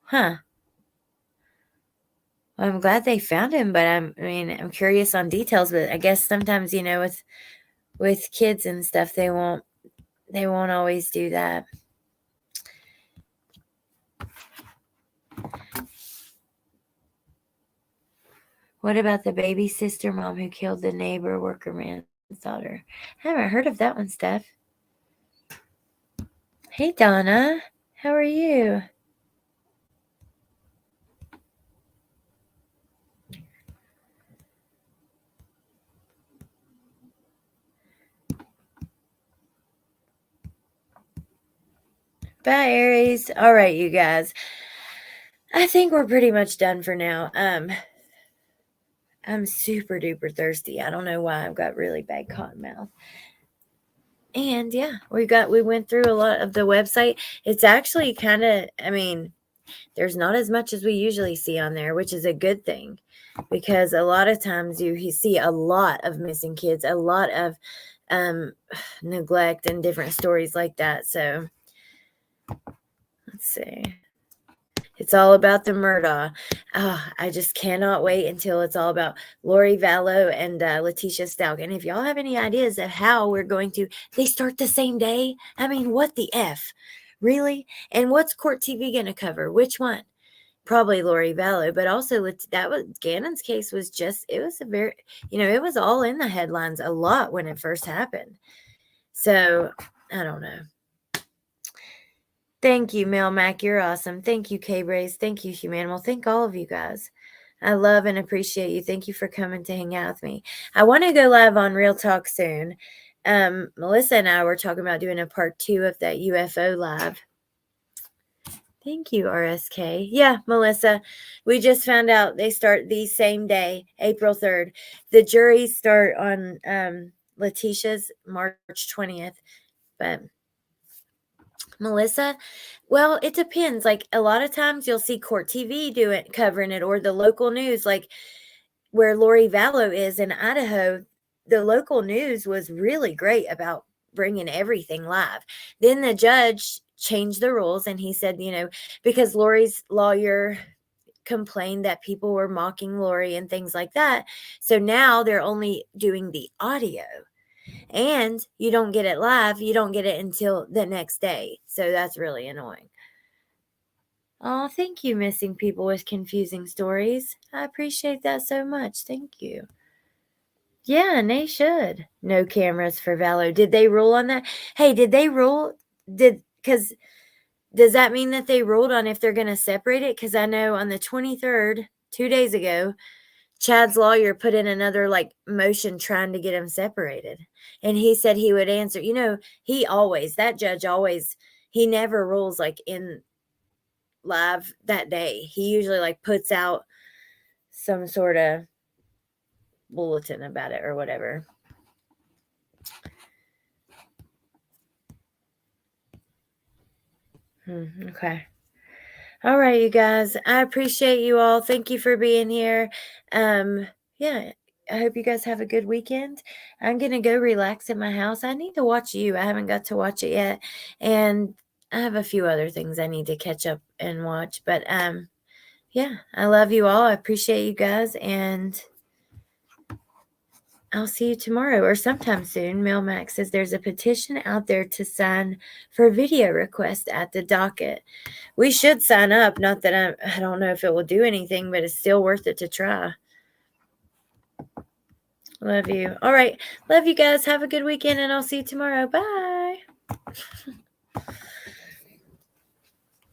[SPEAKER 1] Huh. Well, I'm glad they found him, but I'm curious on details, but I guess sometimes, with kids and stuff, they won't always do that. What about the baby sister mom who killed the neighbor worker man's daughter? I haven't heard of that one, Steph. Hey, Donna. How are you? Bye, Aries. All right, you guys. I think we're pretty much done for now. I'm super duper thirsty. I don't know why. I've got really bad cotton mouth. And yeah, we went through a lot of the website. It's actually kind of, there's not as much as we usually see on there, which is a good thing, because a lot of times you see a lot of missing kids, a lot of neglect and different stories like that. So let's see. It's all about the Murdaugh. Oh, I just cannot wait until it's all about Lori Vallow and Letitia Stalk. And if y'all have any ideas of how we're going to, they start the same day. I mean, what the F? Really? And what's Court TV going to cover? Which one? Probably Lori Vallow, but also that was Gannon's case was just, it was a very, it was all in the headlines a lot when it first happened. So I don't know. Thank you, Mel Mac. You're awesome. Thank you, K-Braze. Thank you, Humanimal. Thank all of you guys. I love and appreciate you. Thank you for coming to hang out with me. I want to go live on Real Talk soon. Melissa and I were talking about doing a part 2 of that UFO live. Thank you, RSK. Yeah, Melissa, we just found out they start the same day, April 3rd. The juries start on Letitia's March 20th. But Melissa, well, it depends. Like a lot of times you'll see Court TV covering it, or the local news, like where Lori Vallow is in Idaho. The local news was really great about bringing everything live. Then the judge changed the rules and he said, because Lori's lawyer complained that people were mocking Lori and things like that. So now they're only doing the audio. And you don't get it live. You don't get it until the next day. So that's really annoying. Oh, thank you, Missing People with Confusing Stories. I appreciate that so much. Thank you. Yeah, and they should. No cameras for Vallow. Did they rule on that? Hey, did they rule? Because does that mean that they ruled on if they're going to separate it? Because I know on the 23rd, 2 days ago, Chad's lawyer put in another motion trying to get him separated. And he said he would answer. That judge always, he never rules in live that day. He usually puts out some sort of bulletin about it or whatever. Okay. All right, you guys. I appreciate you all. Thank you for being here. Yeah, I hope you guys have a good weekend. I'm going to go relax at my house. I need to watch You. I haven't got to watch it yet. And I have a few other things I need to catch up and watch. But yeah, I love you all. I appreciate you guys. And I'll see you tomorrow or sometime soon. Mel Max says there's a petition out there to sign for video request at the docket. We should sign up. Not that I don't know if it will do anything, but it's still worth it to try. Love you. All right. Love you guys. Have a good weekend, and I'll see you tomorrow. Bye.